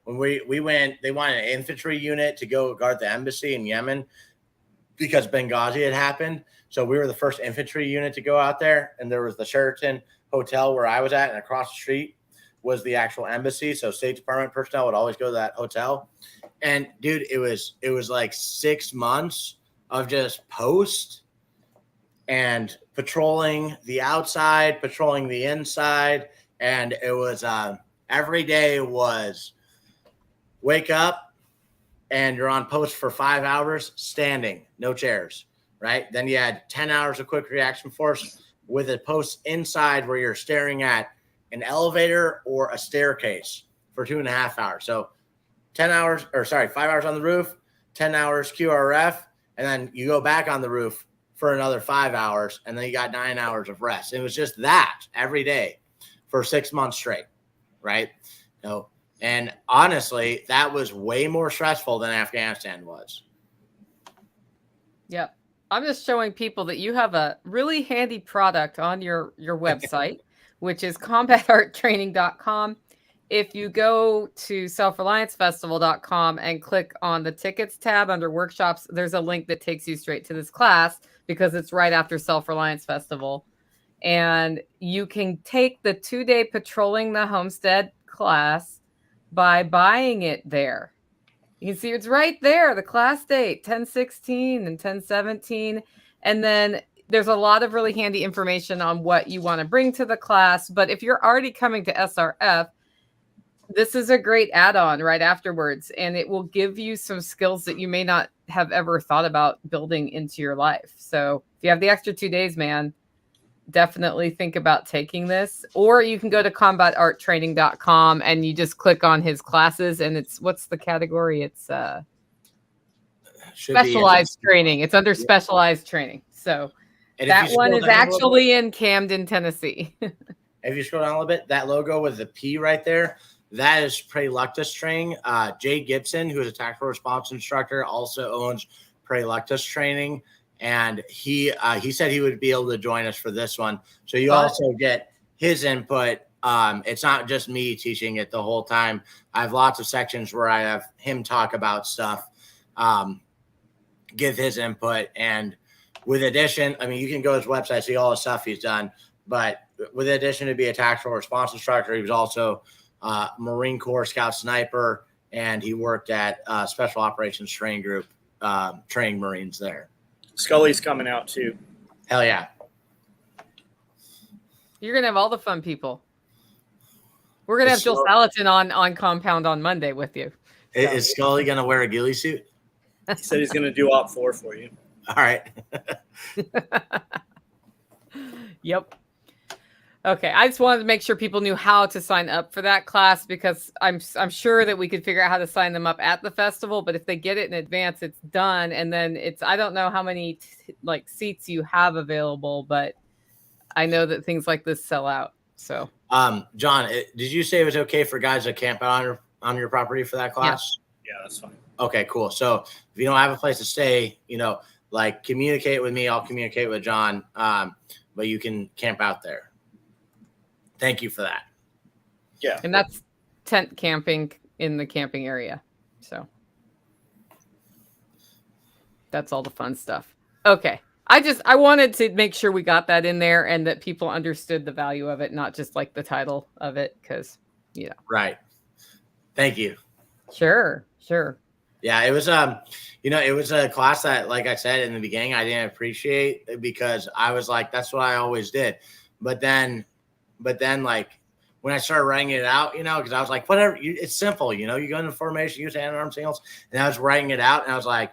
When we went, they wanted an infantry unit to go guard the embassy in Yemen because Benghazi had happened. So we were the first infantry unit to go out there, and there was the Sheraton Hotel where I was at, and across the street was the actual embassy. So State Department personnel would always go to that hotel. And dude, it was like 6 months of just post and patrolling the outside, patrolling the inside. And it was every day was wake up and you're on post for 5 hours standing, no chairs, right? Then you had 10 hours of quick reaction force with a post inside where you're staring at an elevator or a staircase for 2.5 hours. So 5 hours on the roof, 10 hours QRF, and then you go back on the roof for another 5 hours, and then you got 9 hours of rest. It was just that every day for 6 months straight, right? And honestly, that was way more stressful than Afghanistan was. Yep. I'm just showing people that you have a really handy product on your website, which is combatarttraining.com. If you go to selfreliancefestival.com and click on the tickets tab under workshops, there's a link that takes you straight to this class because it's right after Self Reliance Festival. And you can take the 2-day patrolling the homestead class by buying it there. You can see it's right there, the class date, 10/16 and 10/17. And then there's a lot of really handy information on what you want to bring to the class. But if you're already coming to SRF, this is a great add-on right afterwards. And it will give you some skills that you may not have ever thought about building into your life. So if you have the extra 2 days, man, definitely think about taking this. Or you can go to combatarttraining.com and you just click on his classes. And it's, what's the category? It's specialized training. It's under specialized training. So that one is actually in Camden, Tennessee. If you scroll down a little bit, that logo with the P right there, that is Prey Luctus Training. Jay Gibson, who is a tactical response instructor, also owns Prey Luctus Training. And he said he would be able to join us for this one. So you also get his input. It's not just me teaching it the whole time. I have lots of sections where I have him talk about stuff, give his input. And with addition, I mean, you can go to his website, see all the stuff he's done. But with addition to be a tactical response instructor, he was also Marine Corps Scout Sniper, and he worked at Special Operations Training Group, training Marines there. Scully's coming out too. Hell yeah. You're going to have all the fun people. We're going to have Joel Salatin on compound on Monday with you. So. Is Scully going to wear a ghillie suit? He said he's going to do Op 4 for you. All right. Yep. Okay, I just wanted to make sure people knew how to sign up for that class because I'm sure that we could figure out how to sign them up at the festival. But if they get it in advance, it's done, and then I don't know how many seats you have available, but I know that things like this sell out. So, John, did you say it was okay for guys to camp out on your property for that class? Yeah, that's fine. Okay, cool. So if you don't have a place to stay, communicate with me. I'll communicate with John, but you can camp out there. Thank you for that. Yeah. And that's tent camping in the camping area. So that's all the fun stuff. Okay. I wanted to make sure we got that in there and that people understood the value of it, not just like the title of it. Cause Right. Thank you. Sure. Yeah. It was, it was a class that, like I said in the beginning, I didn't appreciate because I was like, that's what I always did. But then like when I started writing it out, because I was like, whatever, it's simple, you go into formation, use hand arm signals. And I was writing it out and I was like,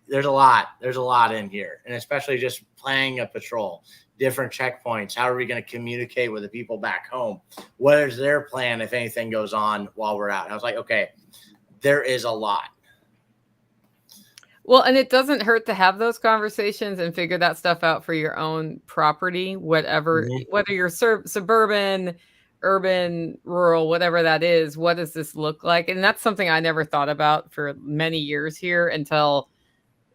there's a lot in here. And especially just playing a patrol, different checkpoints. How are we going to communicate with the people back home? What is their plan if anything goes on while we're out? And I was like, okay, there is a lot. Well, and it doesn't hurt to have those conversations and figure that stuff out for your own property, whatever, whether you're suburban, urban, rural, whatever that is. What does this look like? And that's something I never thought about for many years here until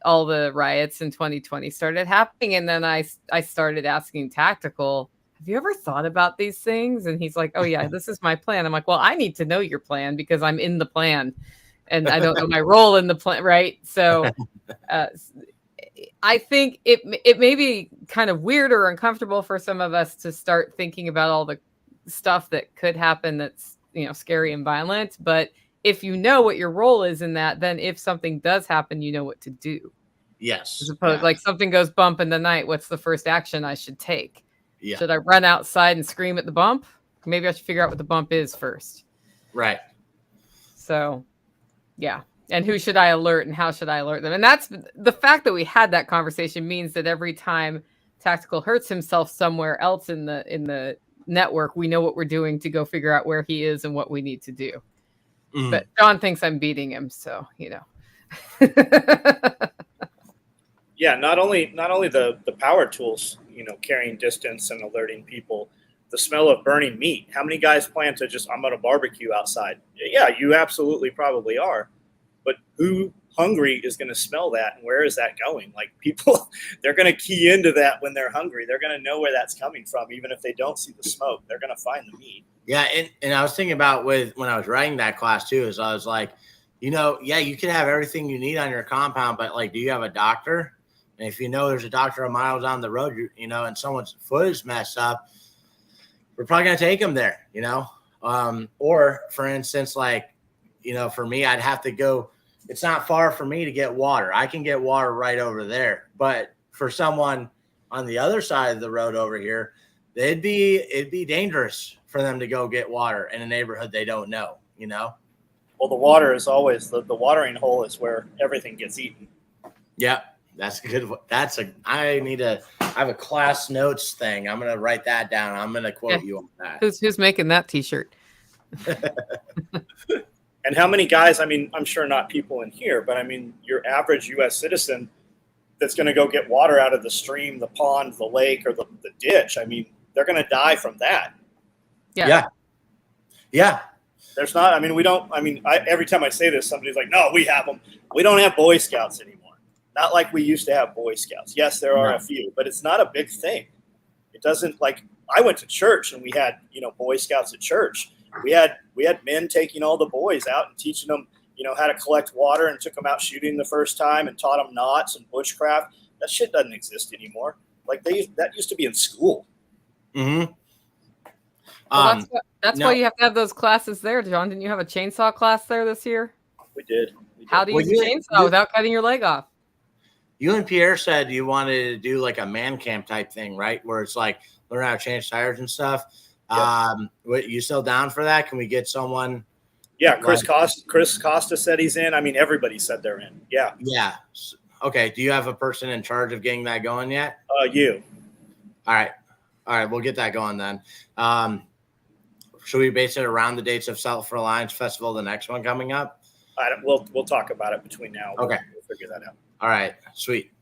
all the riots in 2020 started happening. And then I started asking Tactical, have you ever thought about these things? And he's like, oh yeah, this is my plan. I'm like, well, I need to know your plan because I'm in the plan. And I don't know my role in the plan, right? So I think it may be kind of weird or uncomfortable for some of us to start thinking about all the stuff that could happen that's, scary and violent. But if you know what your role is in that, then if something does happen, you know what to do. As Yes. opposed, like something goes bump in the night, what's the first action I should take? Yeah. Should I run outside and scream at the bump? Maybe I should figure out what the bump is first. Right. So, yeah. And who should I alert and how should I alert them? And that's the fact that we had that conversation means that every time Tactical hurts himself somewhere else in the network, we know what we're doing to go figure out where he is and what we need to do. Mm. But John thinks I'm beating him, so Yeah, not only the power tools, carrying distance and alerting people, the smell of burning meat. How many guys plan to I'm going to barbecue outside? Yeah, you absolutely probably are. But who hungry is going to smell that, and where is that going? Like, people, they're going to key into that when they're hungry. They're going to know where that's coming from, even if they don't see the smoke. They're going to find the meat. Yeah, and I was thinking about when I was writing that class too, is I was like, you could have everything you need on your compound, but like, do you have a doctor? And if there's a doctor a mile down the road, and someone's foot is messed up, we're probably going to take them there, or for instance, like, for me, I'd have to go. It's not far for me to get water. I can get water right over there. But for someone on the other side of the road over here, it'd be dangerous for them to go get water in a neighborhood they don't know, Well, the water is always the watering hole is where everything gets eaten. Yeah, that's good. I have a class notes thing. I'm going to write that down. I'm going to quote you on that. Who's making that t-shirt? And how many guys, I'm sure not people in here, but your average U.S. citizen that's going to go get water out of the stream, the pond, the lake, or the ditch, they're going to die from that. Yeah. There's not, we don't, every time I say this, somebody's like, no, we have them. We don't have Boy Scouts anymore. Not like we used to have Boy Scouts. Yes, there are a few, but it's not a big thing. It doesn't, like, I went to church and we had, Boy Scouts at church. We had men taking all the boys out and teaching them, how to collect water, and took them out shooting the first time and taught them knots and bushcraft. That shit doesn't exist anymore. Like, that used to be in school. Mm-hmm. Well, that's why you have to have those classes there, John. Didn't you have a chainsaw class there this year? We did. How do you use a chainsaw without cutting your leg off? You and Pierre said you wanted to do like a man camp type thing, right? Where it's like learn how to change tires and stuff. Yep. You still down for that? Can we get someone? Yeah, Chris Costa said he's in. Everybody said they're in. Yeah. Yeah. Okay. Do you have a person in charge of getting that going yet? You. All right. We'll get that going then. Should we base it around the dates of Self Reliance Festival, the next one coming up? We'll talk about it between now. Okay. We'll figure that out. All right. Sweet.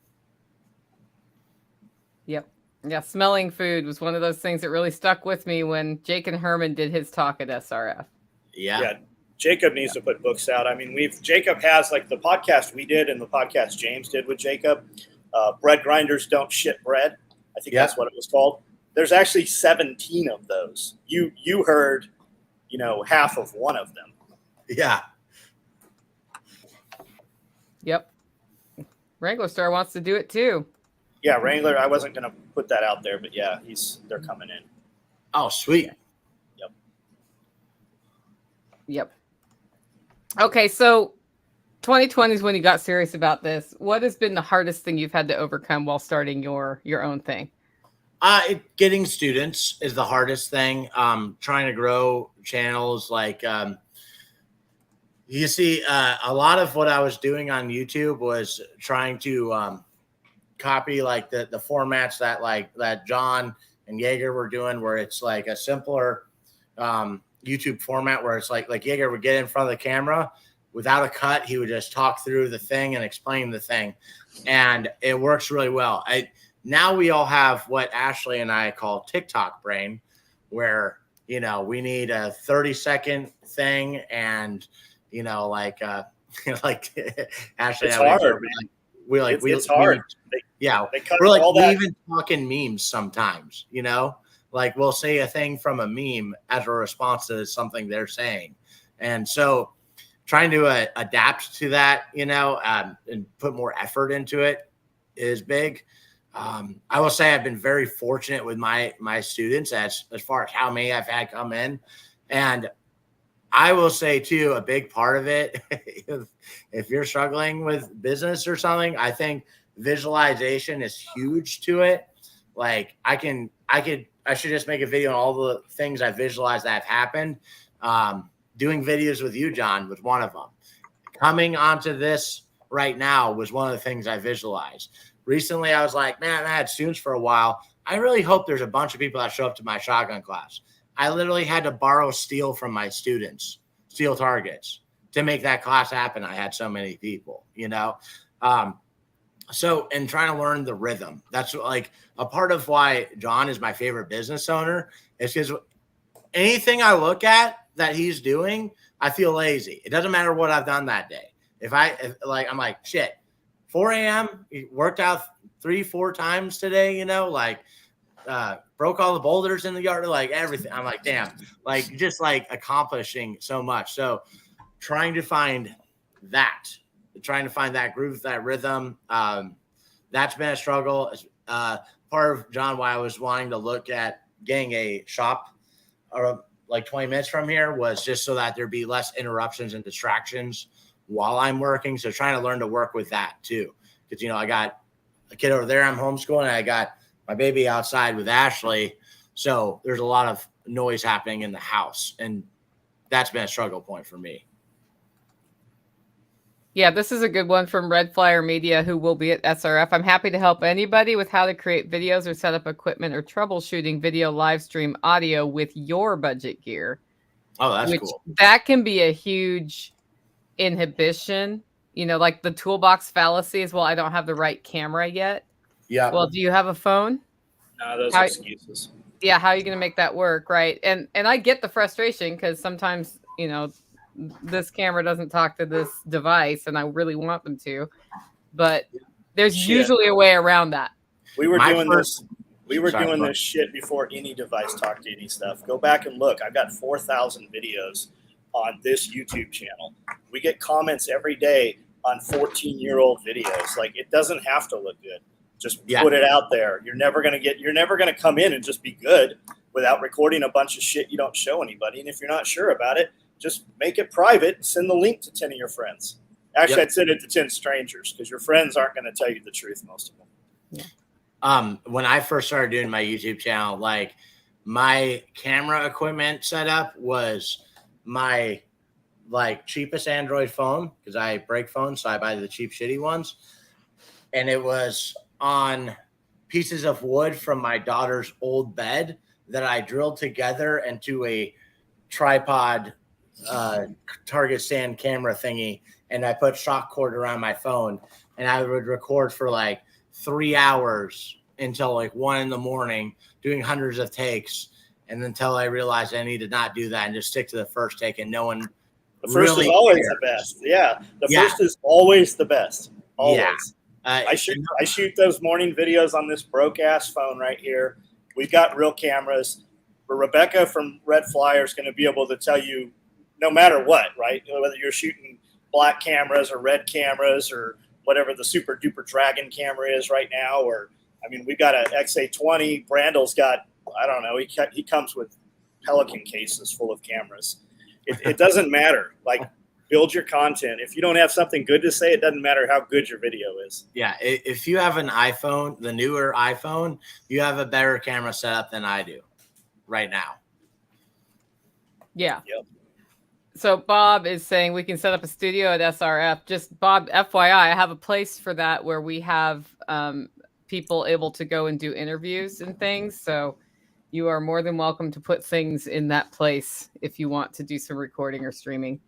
Yep. Yeah. Smelling food was one of those things that really stuck with me when Jake and Herman did his talk at SRF. Yeah. Jacob needs to put books out. Jacob has, like, the podcast we did and the podcast James did with Jacob. Bread Grinders Don't Shit Bread. I think that's what it was called. There's actually 17 of those. You heard, half of one of them. Yeah. Yep. Wrangler Star wants to do it too. Yeah, Wrangler. I wasn't going to put that out there, but yeah, they're coming in. Oh, sweet. Yep. Okay, so 2020 is when you got serious about this. What has been the hardest thing you've had to overcome while starting your own thing? Getting students is the hardest thing. Trying to grow channels, like you see, a lot of what I was doing on YouTube was trying to copy like the formats that John and Jaeger were doing, where it's like a simpler YouTube format, where it's like Jaeger would get in front of the camera without a cut. He would just talk through the thing and explain the thing, and it works really well. Now we all have what Ashley and I call TikTok brain, where, we need a 30-second thing, and, like Ashley, it's hard. It's hard. We even talking memes sometimes, like we'll say a thing from a meme as a response to something they're saying. And so trying to adapt to that, and put more effort into it is big. I will say I've been very fortunate with my students as far as how many I've had come in. And I will say too, a big part of it, if you're struggling with business or something, I think visualization is huge to it. Like I should just make a video on all the things I visualized that have happened. Doing videos with you, John, was one of them. Coming onto this right now was one of the things I visualized. Recently, I was like, man, I had students for a while. I really hope there's a bunch of people that show up to my shotgun class. I literally had to borrow steel from my students, steel targets, to make that class happen. I had so many people, you know? So, and trying to learn the rhythm. That's like a part of why John is my favorite business owner, is because anything I look at that he's doing, I feel lazy. It doesn't matter what I've done that day. I'm like, shit, 4 a.m., worked out 3-4 times today, you know, like, broke all the boulders in the yard, like everything. I'm like, damn, like just like accomplishing so much. So trying to find that groove, that rhythm, that's been a struggle. Part of, John, why I was wanting to look at getting a shop or like 20 minutes from here was just so that there'd be less interruptions and distractions while I'm working. So trying to learn to work with that too. Because, you know, I got a kid over there I'm homeschooling, and I got my baby outside with Ashley. So there's a lot of noise happening in the house. And that's been a struggle point for me. Yeah, this is a good one from Red Flyer Media, who will be at SRF. I'm happy to help anybody with how to create videos or set up equipment or troubleshooting video live stream audio with your budget gear. Oh, that's cool. That can be a huge inhibition. You know, like the toolbox fallacy is, well, I don't have the right camera yet. Yeah. Well, do you have a phone? No, those are excuses. Yeah, how are you going to make that work, right? And I get the frustration because sometimes, you know, this camera doesn't talk to this device, and I really want them to. But there's usually a way around that. We were doing this shit before any device talked to any stuff. Go back and look. I've got 4,000 videos on this YouTube channel. We get comments every day on 14-year-old videos. Like, it doesn't have to look good. Just put it out there. You're never gonna come in and just be good without recording a bunch of shit you don't show anybody. And if you're not sure about it, just make it private and send the link to 10 of your friends. Actually, I'd send it to 10 strangers, because your friends aren't going to tell you the truth, most of them. Yeah. When I first started doing my YouTube channel, like my camera equipment setup was my like cheapest Android phone, because I break phones, so I buy the cheap shitty ones. And it was on pieces of wood from my daughter's old bed that I drilled together into a tripod target stand camera thingy, and I put shock cord around my phone, and I would record for like 3 hours until like 1 a.m, doing hundreds of takes, and until I realized I need to not do that and just stick to the first take, and no one the first really is always cares. The best. Yeah, the first is always the best. Always. Yeah. I shoot those morning videos on this broke ass phone right here. We've got real cameras, but Rebecca from Red Flyer is going to be able to tell you no matter what, right? Whether you're shooting black cameras or red cameras or whatever the super duper Dragon camera is right now, or I mean, we've got an XA20. Brandle's got, I don't know, he comes with Pelican cases full of cameras. It doesn't matter. Like, build your content. If you don't have something good to say, it doesn't matter how good your video is. Yeah, if you have an iPhone, the newer iPhone, you have a better camera setup than I do right now. Yeah. Yep. So Bob is saying we can set up a studio at SRF. Just Bob, FYI, I have a place for that where we have people able to go and do interviews and things. So you are more than welcome to put things in that place if you want to do some recording or streaming.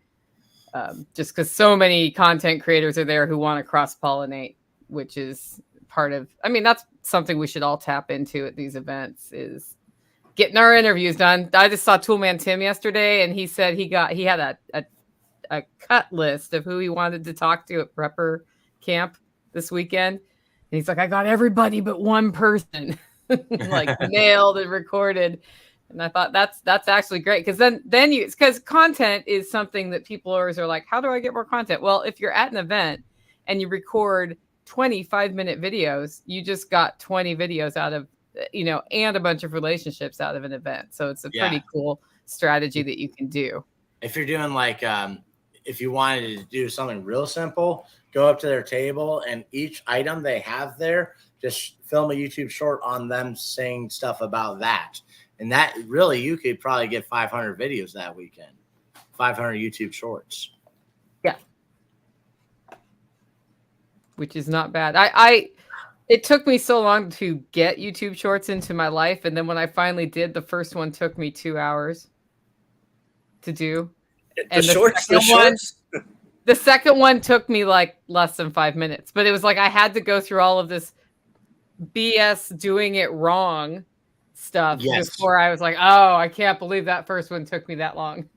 Just because so many content creators are there who want to cross-pollinate, which is part of, I mean, that's something we should all tap into at these events, is getting our interviews done. I just saw Toolman Tim yesterday, and he said he had a cut list of who he wanted to talk to at Prepper Camp this weekend. And he's like, I got everybody but one person like nailed and recorded. And I thought that's actually great, because then because content is something that people always are like, how do I get more content? Well, if you're at an event and you record 20 5-minute videos, you just got 20 videos out of, and a bunch of relationships out of an event. So it's a pretty cool strategy that you can do. If you're doing like, if you wanted to do something real simple, go up to their table and each item they have there, just film a YouTube short on them saying stuff about that. And that really, you could probably get 500 videos that weekend, 500 YouTube shorts. Yeah. Which is not bad. It took me so long to get YouTube shorts into my life. And then when I finally did, the first one took me 2 hours to do. And the second one took me like less than 5 minutes. But it was like I had to go through all of this BS doing it wrong stuff before I was like, oh, I can't believe that first one took me that long.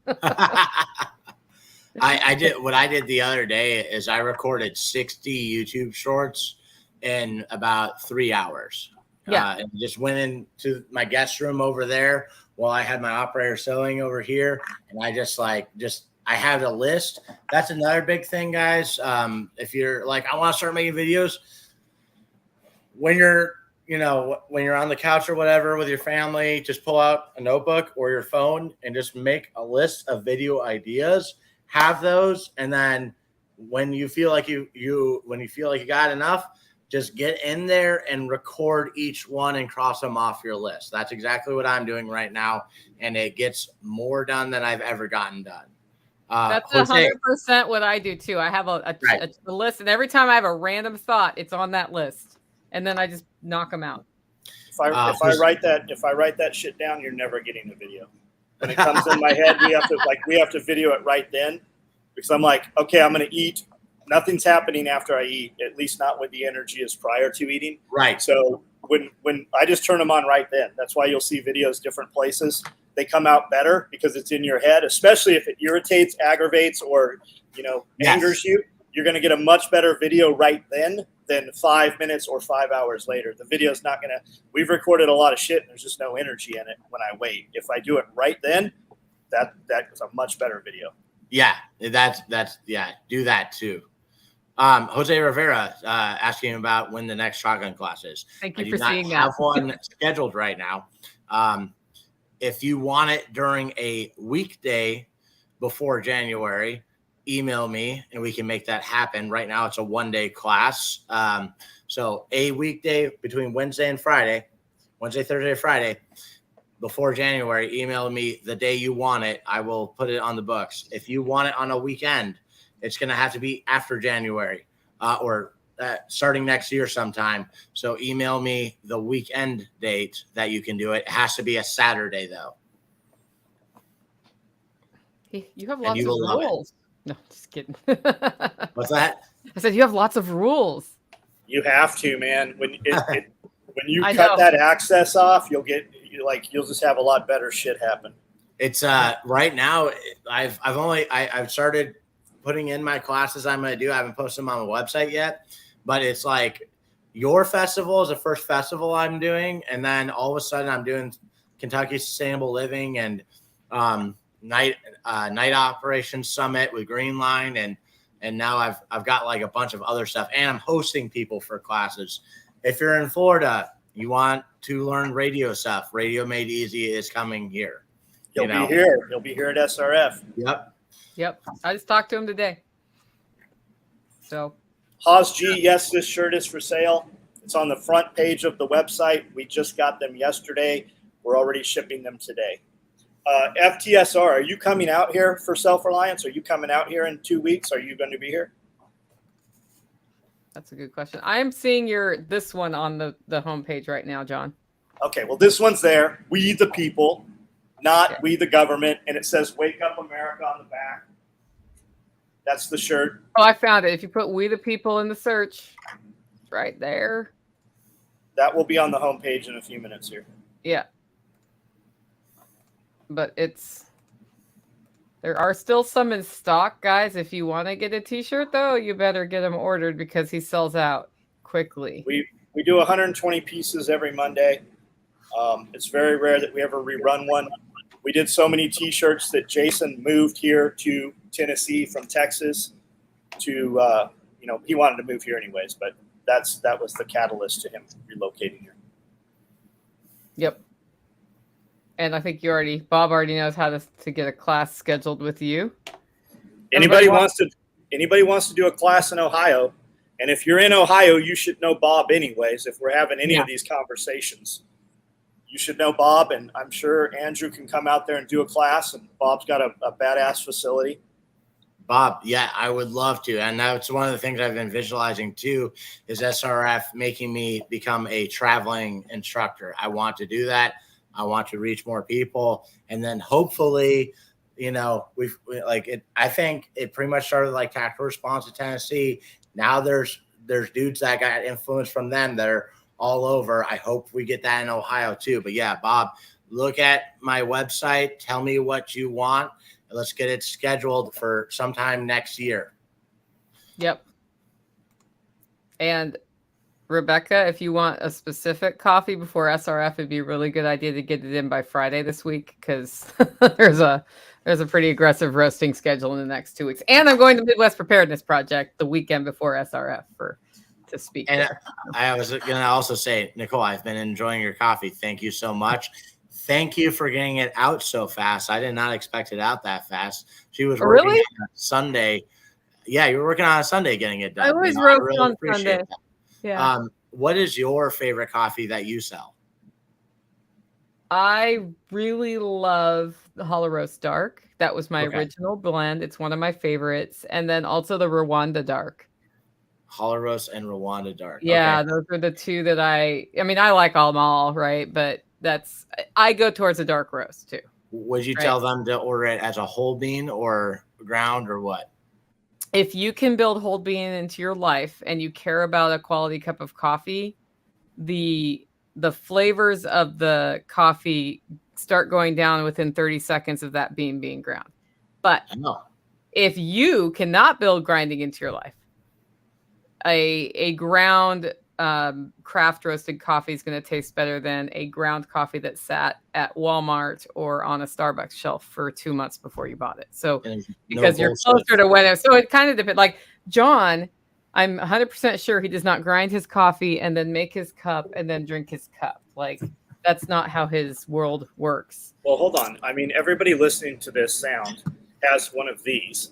I did what I did the other day is I recorded 60 YouTube shorts in about 3 hours. And just went into my guest room over there while I had my operator sewing over here. And I I had a list. That's another big thing, guys. If you're like, I want to start making videos, when you're on the couch or whatever with your family, just pull out a notebook or your phone and just make a list of video ideas. Have those, and then when you feel like you got enough, just get in there and record each one and cross them off your list. That's exactly what I'm doing right now, and it gets more done than I've ever gotten done. That's 100% what I do too. I have a list, and every time I have a random thought, it's on that list, and then I just knock them out. If I write that shit down, you're never getting a video. When it comes in my head, we have to video it right then, because I'm like, okay, I'm going to eat. Nothing's happening after I eat, at least not when the energy is prior to eating. Right. So when I just turn them on right then, that's why you'll see videos different places. They come out better because it's in your head, especially if it irritates, aggravates, or angers you. You're going to get a much better video right then than 5 minutes or 5 hours later. The video's not going to. We've recorded a lot of shit, and there's just no energy in it when I wait. If I do it right then, that is a much better video. Yeah, that's do that too. Jose Rivera asking about when the next shotgun class is. Thank you for seeing that. I have one scheduled right now. If you want it during a weekday before January, email me and we can make that happen. Right now, it's a one-day class. So a weekday between Wednesday, Thursday, Friday, before January, email me the day you want it. I will put it on the books. If you want it on a weekend, it's going to have to be after January or starting next year sometime. So email me the weekend date that you can do it. It has to be a Saturday, though. You have lots of rules. No, just kidding. What's that? I said you have lots of rules. You have to, man. When you cut that access off, you'll just have a lot better shit happen. It's right now. I've started putting in my classes I'm going to do. I haven't posted them on the website yet, but it's like your festival is the first festival I'm doing, and then all of a sudden I'm doing Kentucky Sustainable Living and night operations summit with Green Line, and now I've got like a bunch of other stuff, and I'm hosting people for classes. If you're in Florida, you want to learn radio stuff, Radio Made Easy is coming here. You'll be here. You'll be here at SRF. Yep. I just talked to him today. So Haas G, yes, this shirt is for sale. It's on the front page of the website. We just got them yesterday. We're already shipping them today. FTSR, are you coming out here for Self Reliance? Are you coming out here in 2 weeks? Are you going to be here? That's a good question. I am seeing this one on the homepage right now, John. Okay, well, this one's there. We the people, not we the government. And it says Wake Up America on the back. That's the shirt. Oh, I found it. If you put We the People in the search, it's right there. That will be on the homepage in a few minutes here. Yeah. But there are still some in stock, guys. If you want to get a t-shirt, though, you better get them ordered because he sells out quickly. We do 120 pieces every Monday. It's very rare that we ever rerun one. We did so many t-shirts that Jason moved here to Tennessee from Texas to, he wanted to move here anyways, but that was the catalyst to him relocating here. Yep. And I think Bob already knows how to get a class scheduled with you. Anybody wants to do a class in Ohio, and if you're in Ohio, you should know Bob anyways. If we're having any of these conversations, you should know Bob, and I'm sure Andrew can come out there and do a class, and Bob's got a badass facility. Bob, yeah, I would love to. And that's one of the things I've been visualizing too, is SRF making me become a traveling instructor. I want to do that. I want to reach more people. And then hopefully, you know, I think it pretty much started like Tactical Response in Tennessee. Now there's dudes that got influence from them that are all over. I hope we get that in Ohio too. But yeah, Bob, look at my website. Tell me what you want. Let's get it scheduled for sometime next year. Yep. And Rebecca, if you want a specific coffee before SRF, it'd be a really good idea to get it in by Friday this week, because there's a pretty aggressive roasting schedule in the next 2 weeks. And I'm going to Midwest Preparedness Project the weekend before SRF to speak. And there. I was going to also say, Nicole, I've been enjoying your coffee. Thank you so much. Thank you for getting it out so fast. I did not expect it out that fast. She was working on a Sunday. Yeah, you were working on a Sunday getting it done. I always roast on Sunday. That. Yeah. What is your favorite coffee that you sell? I really love the Hollow Roast Dark. That was my original blend. It's one of my favorites. And then also the Rwanda Dark. Hollow Roast and Rwanda Dark. Yeah, those are the two that I like them all, right? But I go towards a dark roast too. Would you tell them to order it as a whole bean or ground or what? If you can build whole bean into your life and you care about a quality cup of coffee, the flavors of the coffee start going down within 30 seconds of that bean being ground. But if you cannot build grinding into your life, a ground craft roasted coffee is going to taste better than a ground coffee that sat at Walmart or on a Starbucks shelf for 2 months before you bought it. So because you're closer to when so it kind of depends. Like John, I'm 100% sure he does not grind his coffee and then make his cup and then drink his cup. Like that's not how his world works. Well, hold on. I mean, everybody listening to this sound has one of these.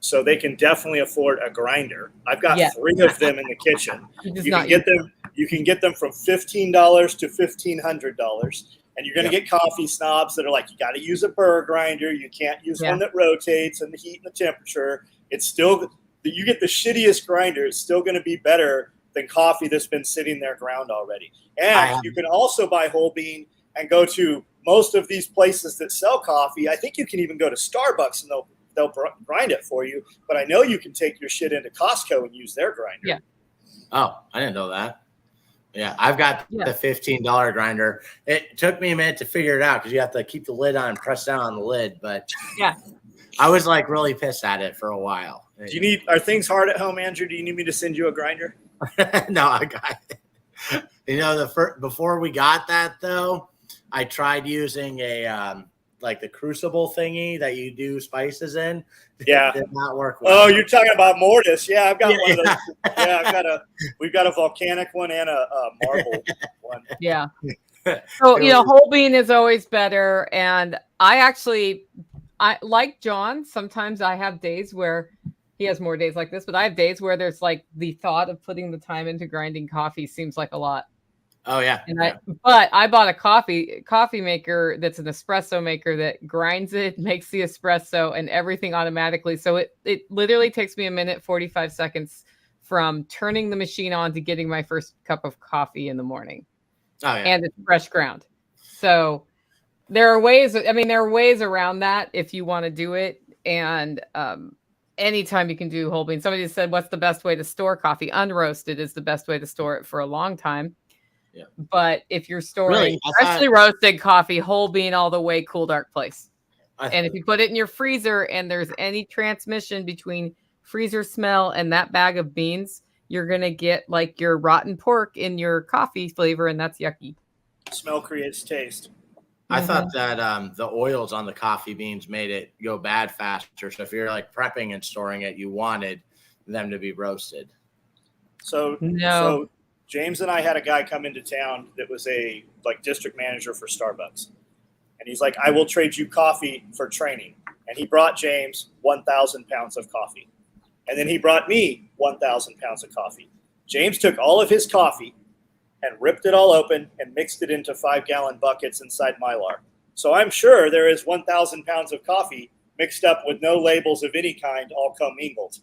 So they can definitely afford a grinder. I've got 3 of them in the kitchen. You can get them from $15 to $1,500, and you're going to get coffee snobs that are like, you got to use a burr grinder. You can't use one that rotates and the heat and the temperature. It's still you get the shittiest grinder. It's still going to be better than coffee that's been sitting there ground already. And you can also buy whole bean and go to most of these places that sell coffee. I think you can even go to Starbucks and they'll grind it for you, but I know you can take your shit into Costco and use their grinder. Yeah. Oh, I didn't know that. Yeah, I've got the $15 grinder. It took me a minute to figure it out because you have to keep the lid on and press down on the lid. But I was like really pissed at it for a while. Are things hard at home, Andrew? Do you need me to send you a grinder? No, I got it. You know, before we got that though, I tried using a like the crucible thingy that you do spices in. Yeah. Did not work well. Oh, you're talking about mortise. Yeah, I've got one of those. Yeah, we've got a volcanic one and a marble one. Yeah. So, whole bean is always better. And I like John. Sometimes I have days where he has more days like this, but I have days where there's like the thought of putting the time into grinding coffee seems like a lot. Oh yeah. But I bought a coffee maker that's an espresso maker that grinds it, makes the espresso and everything automatically. So it literally takes me 1:45 seconds from turning the machine on to getting my first cup of coffee in the morning. Oh yeah. And it's fresh ground. So there are ways around that if you want to do it. And anytime you can do whole bean. Somebody said, what's the best way to store coffee? Unroasted is the best way to store it for a long time. Yeah. But if you're storing freshly roasted coffee, whole bean all the way, cool, dark place. And if you put it in your freezer and there's any transmission between freezer smell and that bag of beans, you're going to get like your rotten pork in your coffee flavor, and that's yucky. Smell creates taste. I thought that the oils on the coffee beans made it go bad faster. So if you're like prepping and storing it, you wanted them to be roasted. So No. James and I had a guy come into town that was a district manager for Starbucks. And he's like, I will trade you coffee for training. And he brought James 1,000 pounds of coffee. And then he brought me 1,000 pounds of coffee. James took all of his coffee and ripped it all open and mixed it into 5-gallon buckets inside Mylar. So I'm sure there is 1,000 pounds of coffee mixed up with no labels of any kind, all commingled.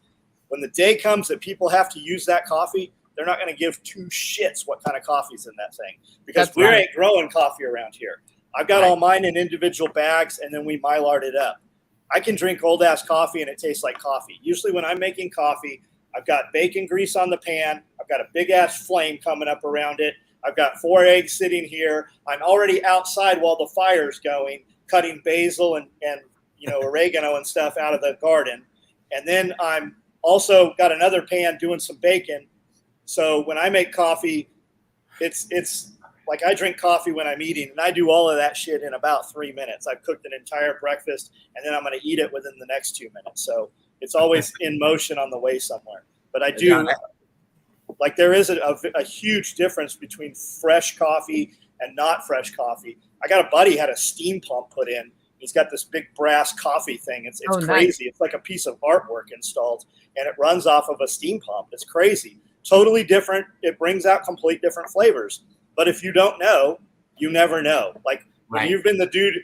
When the day comes that people have to use that coffee, they're not going to give two shits what kind of coffee's in that thing, because we ain't growing coffee around here. I've got all mine in individual bags, and then we Mylar'd it up. I can drink old ass coffee and it tastes like coffee. Usually when I'm making coffee, I've got bacon grease on the pan. I've got a big ass flame coming up around it. I've got 4 eggs sitting here. I'm already outside while the fire's going, cutting basil and oregano and stuff out of the garden. And then I'm also got another pan doing some bacon. So when I make coffee, it's like I drink coffee when I'm eating, and I do all of that shit in about 3 minutes. I've cooked an entire breakfast, and then I'm going to eat it within the next 2 minutes. So it's always in motion on the way somewhere. But I do, there is a huge difference between fresh coffee and not fresh coffee. I got a buddy had a steam pump put in. He's got this big brass coffee thing. It's crazy. Nice. It's like a piece of artwork installed, and it runs off of a steam pump. It's crazy. Totally different. It brings out complete different flavors. But if you don't know, you never know. Like when you've been the dude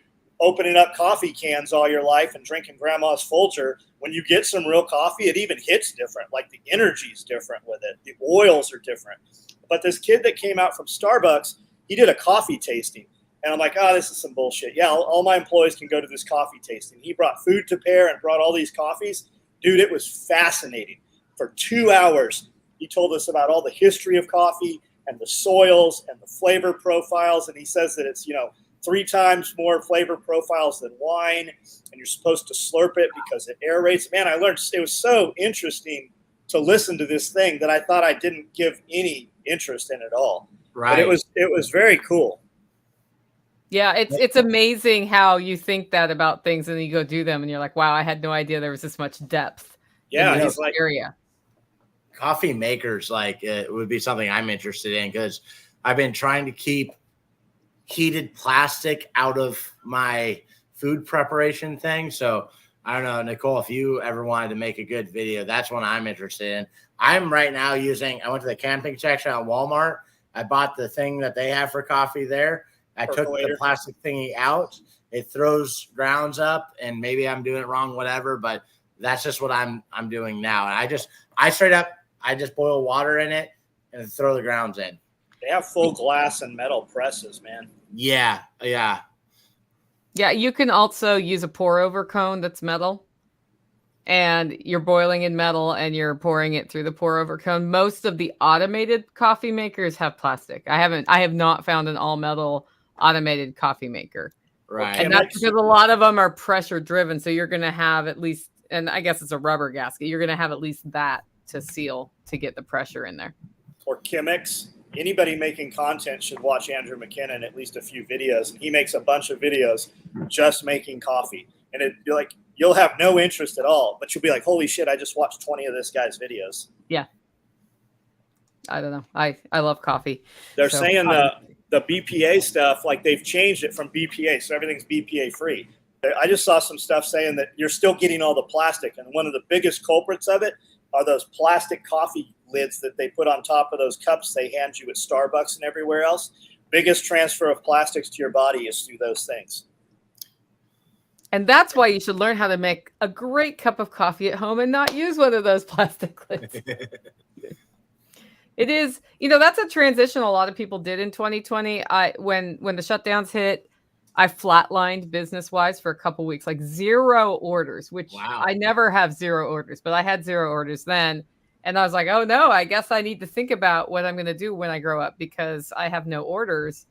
opening up coffee cans all your life and drinking grandma's Folger, when you get some real coffee, it even hits different. Like the energy's different with it. The oils are different. But this kid that came out from Starbucks, he did a coffee tasting. And I'm like, oh, this is some bullshit. Yeah, all my employees can go to this coffee tasting. He brought food to pair and brought all these coffees. Dude, it was fascinating. For 2 hours, he told us about all the history of coffee and the soils and the flavor profiles. And he says that it's, 3 times more flavor profiles than wine. And you're supposed to slurp it because it aerates. Man, I learned it was so interesting to listen to this thing that I thought I didn't give any interest in at all. Right. But it was very cool. Yeah, it's amazing how you think that about things and then you go do them and you're like, wow, I had no idea there was this much depth. Yeah, in this area. Coffee makers, it would be something I'm interested in, because I've been trying to keep heated plastic out of my food preparation thing. So I don't know, Nicole, if you ever wanted to make a good video, that's what I'm interested in. I'm right now I went to the camping section at Walmart. I bought the thing that they have for coffee there. I took the plastic thingy out. It throws grounds up, and maybe I'm doing it wrong, whatever, but that's just what I'm doing now. And I just boil water in it and throw the grounds in. They have full glass and metal presses, man. Yeah. Yeah, you can also use a pour over cone that's metal. And you're boiling in metal and you're pouring it through the pour over cone. Most of the automated coffee makers have plastic. I have not found an all metal automated coffee maker. Right. And that's because a lot of them are pressure driven. So you're going to have at least, and I guess it's a rubber gasket, you're going to have at least that to seal to get the pressure in there. Or Chemex. Anybody making content should watch Andrew McKinnon at least a few videos. He makes a bunch of videos just making coffee. And you'll have no interest at all, but you'll be like, holy shit, I just watched 20 of this guy's videos. Yeah. I don't know. I love coffee. They're saying the BPA stuff, they've changed it from BPA, so everything's BPA free. I just saw some stuff saying that you're still getting all the plastic, and one of the biggest culprits of it are those plastic coffee lids that they put on top of those cups they hand you at Starbucks and everywhere else. Biggest transfer of plastics to your body is through those things. And that's why you should learn how to make a great cup of coffee at home and not use one of those plastic lids. It is, that's a transition a lot of people did in 2020. When the shutdowns hit, I flatlined business-wise for a couple weeks, 0 orders, which I never have 0 orders, but I had 0 orders then. And I was like, oh no, I guess I need to think about what I'm going to do when I grow up because I have no orders.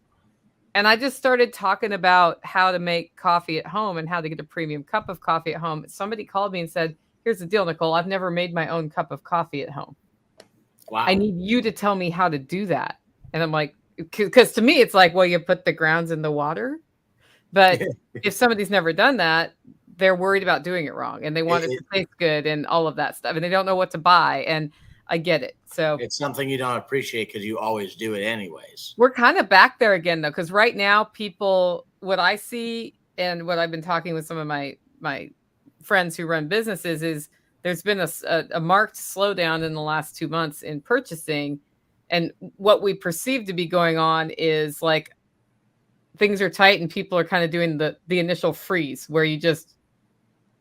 And I just started talking about how to make coffee at home and how to get a premium cup of coffee at home. Somebody called me and said, here's the deal, Nicole. I've never made my own cup of coffee at home. Wow. I need you to tell me how to do that. And I'm like, because to me, it's like, well, you put the grounds in the water. But if somebody's never done that, they're worried about doing it wrong. And they want it to taste good and all of that stuff. And they don't know what to buy. And I get it. So it's something you don't appreciate because you always do it anyways. we're kind of back there again, though, because right now people, what I see and what I've been talking with some of my friends who run businesses is there's been a marked slowdown in the last 2 months in purchasing. And what we perceive to be going on is like things are tight and people are kind of doing the initial freeze where you just,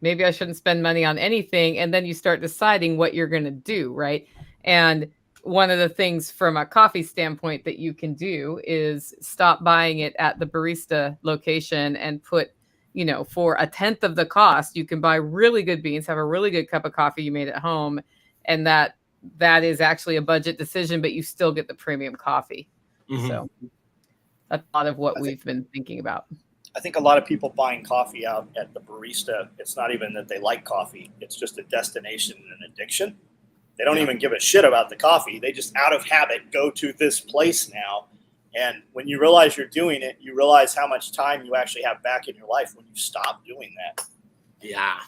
maybe I shouldn't spend money on anything. And then you start deciding what you're going to do. Right. And one of the things from a coffee standpoint that you can do is stop buying it at the barista location and put, for a tenth of the cost, you can buy really good beans, have a really good cup of coffee you made at home. And that is actually a budget decision, but you still get the premium coffee. Mm-hmm. So that's a lot of what we've been thinking about. I think a lot of people buying coffee out at the barista, it's not even that they like coffee. It's just a destination and an addiction. They don't even give a shit about the coffee. They just out of habit go to this place now. And when you realize you're doing it, you realize how much time you actually have back in your life when you stop doing that. Yeah.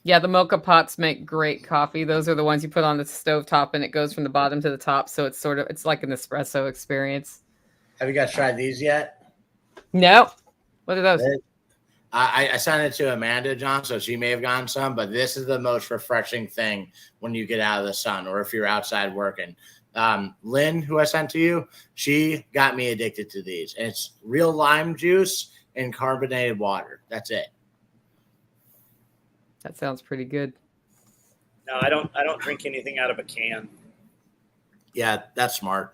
Yeah, the mocha pots make great coffee. Those are the ones you put on the stovetop and it goes from the bottom to the top. So it's like an espresso experience. Have you guys tried these yet? No. What are those? I sent it to Amanda, John, so she may have gotten some, but this is the most refreshing thing when you get out of the sun or if you're outside working. Lynn, who I sent to you, she got me addicted to these. And it's real lime juice and carbonated water. That's it. That sounds pretty good. No, I don't drink anything out of a can. Yeah, that's smart.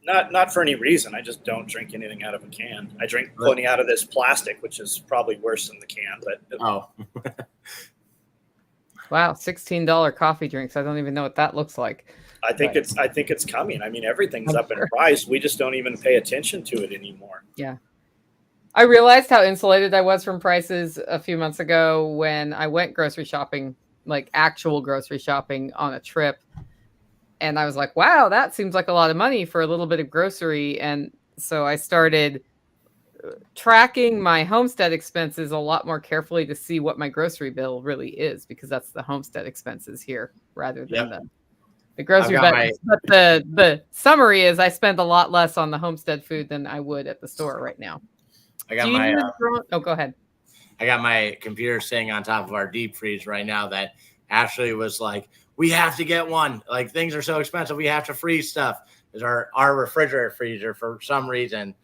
Not for any reason. I just don't drink anything out of a can. I drink plenty out of this plastic, which is probably worse than the can. But wow, $16 coffee drinks. I don't even know what that looks like. I think it's coming. I mean, everything's up in price. We just don't even pay attention to it anymore. Yeah. I realized how insulated I was from prices a few months ago when I went grocery shopping, like actual grocery shopping on a trip. And I was like, wow, that seems like a lot of money for a little bit of grocery. And so I started tracking my homestead expenses a lot more carefully to see what my grocery bill really is, because that's the homestead expenses here rather than the grocery bill. But the summary is I spend a lot less on the homestead food than I would at the store right now. I got go ahead. I got my computer sitting on top of our deep freeze right now that Ashley was like, we have to get one. Like, things are so expensive. We have to freeze stuff. Because our refrigerator freezer, for some reason,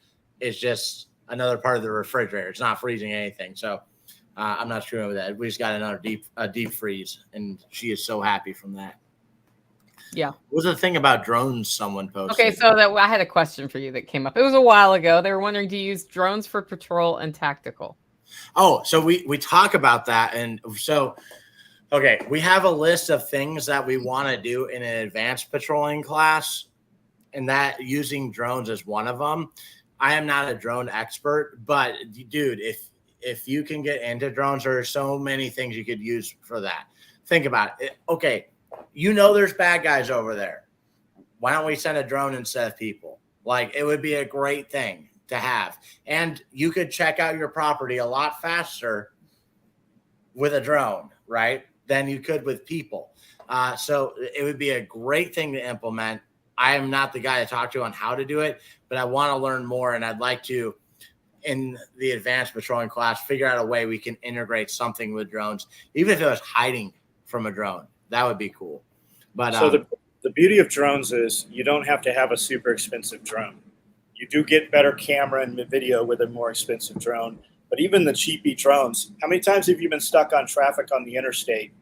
is just another part of the refrigerator. It's not freezing anything. So I'm not screwing with that. We just got another deep freeze, and she is so happy from that. Yeah. What was the thing about drones someone posted? Okay, so I had a question for you that came up. It was a while ago. They were wondering, do you use drones for patrol and tactical? Oh, so we talk about that. And so, okay, we have a list of things that we want to do in an advanced patrolling class, and that using drones is one of them. I am not a drone expert, but dude, if you can get into drones, there are so many things you could use for that. Think about it. Okay, there's bad guys over there. Why don't we send a drone instead of people? Like, it would be a great thing to have. And you could check out your property a lot faster with a drone, right, than you could with people. So it would be a great thing to implement. I am not the guy to talk to on how to do it, but I want to learn more, and I'd like to, in the advanced patrolling class, figure out a way we can integrate something with drones, even if it was hiding from a drone. That would be cool. But so the beauty of drones is you don't have to have a super expensive drone. You do get better camera and video with a more expensive drone. But even the cheapy drones, how many times have you been stuck on traffic on the interstate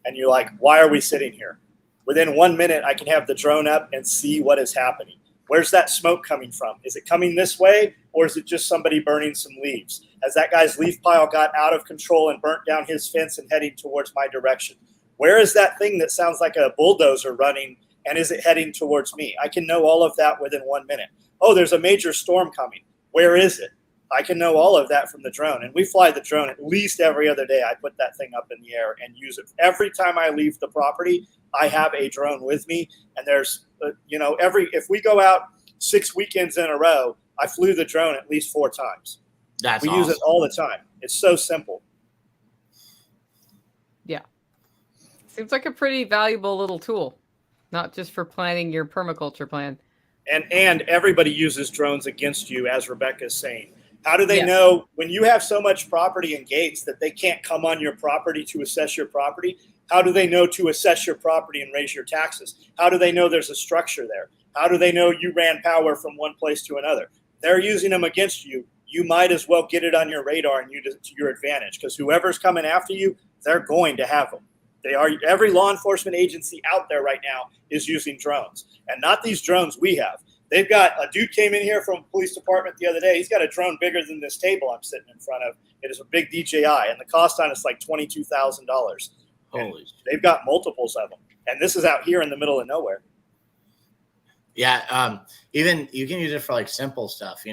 and you're like, why are we sitting here? Within 1 minute, I can have the drone up and see what is happening. Where's that smoke coming from? Is it coming this way, or is it just somebody burning some leaves? Has that guy's leaf pile got out of control and burnt down his fence and heading towards my direction? Where is that thing that sounds like a bulldozer running, and is it heading towards me? I can know all of that within 1 minute. Oh, there's a major storm coming. Where is it? I can know all of that from the drone. And we fly the drone at least every other day. I put that thing up in the air and use it. Every time I leave the property, I have a drone with me. And there's, if we go out 6 weekends in a row, I flew the drone at least 4 times. We use it all the time. It's so simple. Yeah. Seems like a pretty valuable little tool. not just for planning your permaculture plan. And everybody uses drones against you, as Rebecca is saying. How do they Yes. know when you have so much property and gates that they can't come on your property to assess your property? How do they know to assess your property and raise your taxes? How do they know there's a structure there? How do they know you ran power from one place to another? They're using them against you. You might as well get it on your radar and to your advantage, because whoever's coming after you, they're going to have them. They are. Every law enforcement agency out there right now is using drones, and not these drones we have. They've got a dude came in here from the police department the other day. He's got a drone bigger than this table I'm sitting in front of. It is a big DJI, and the cost on it's like $22,000. Holy. They've got multiples of them, and this is out here in the middle of nowhere. Yeah, even you can use it for like simple stuff.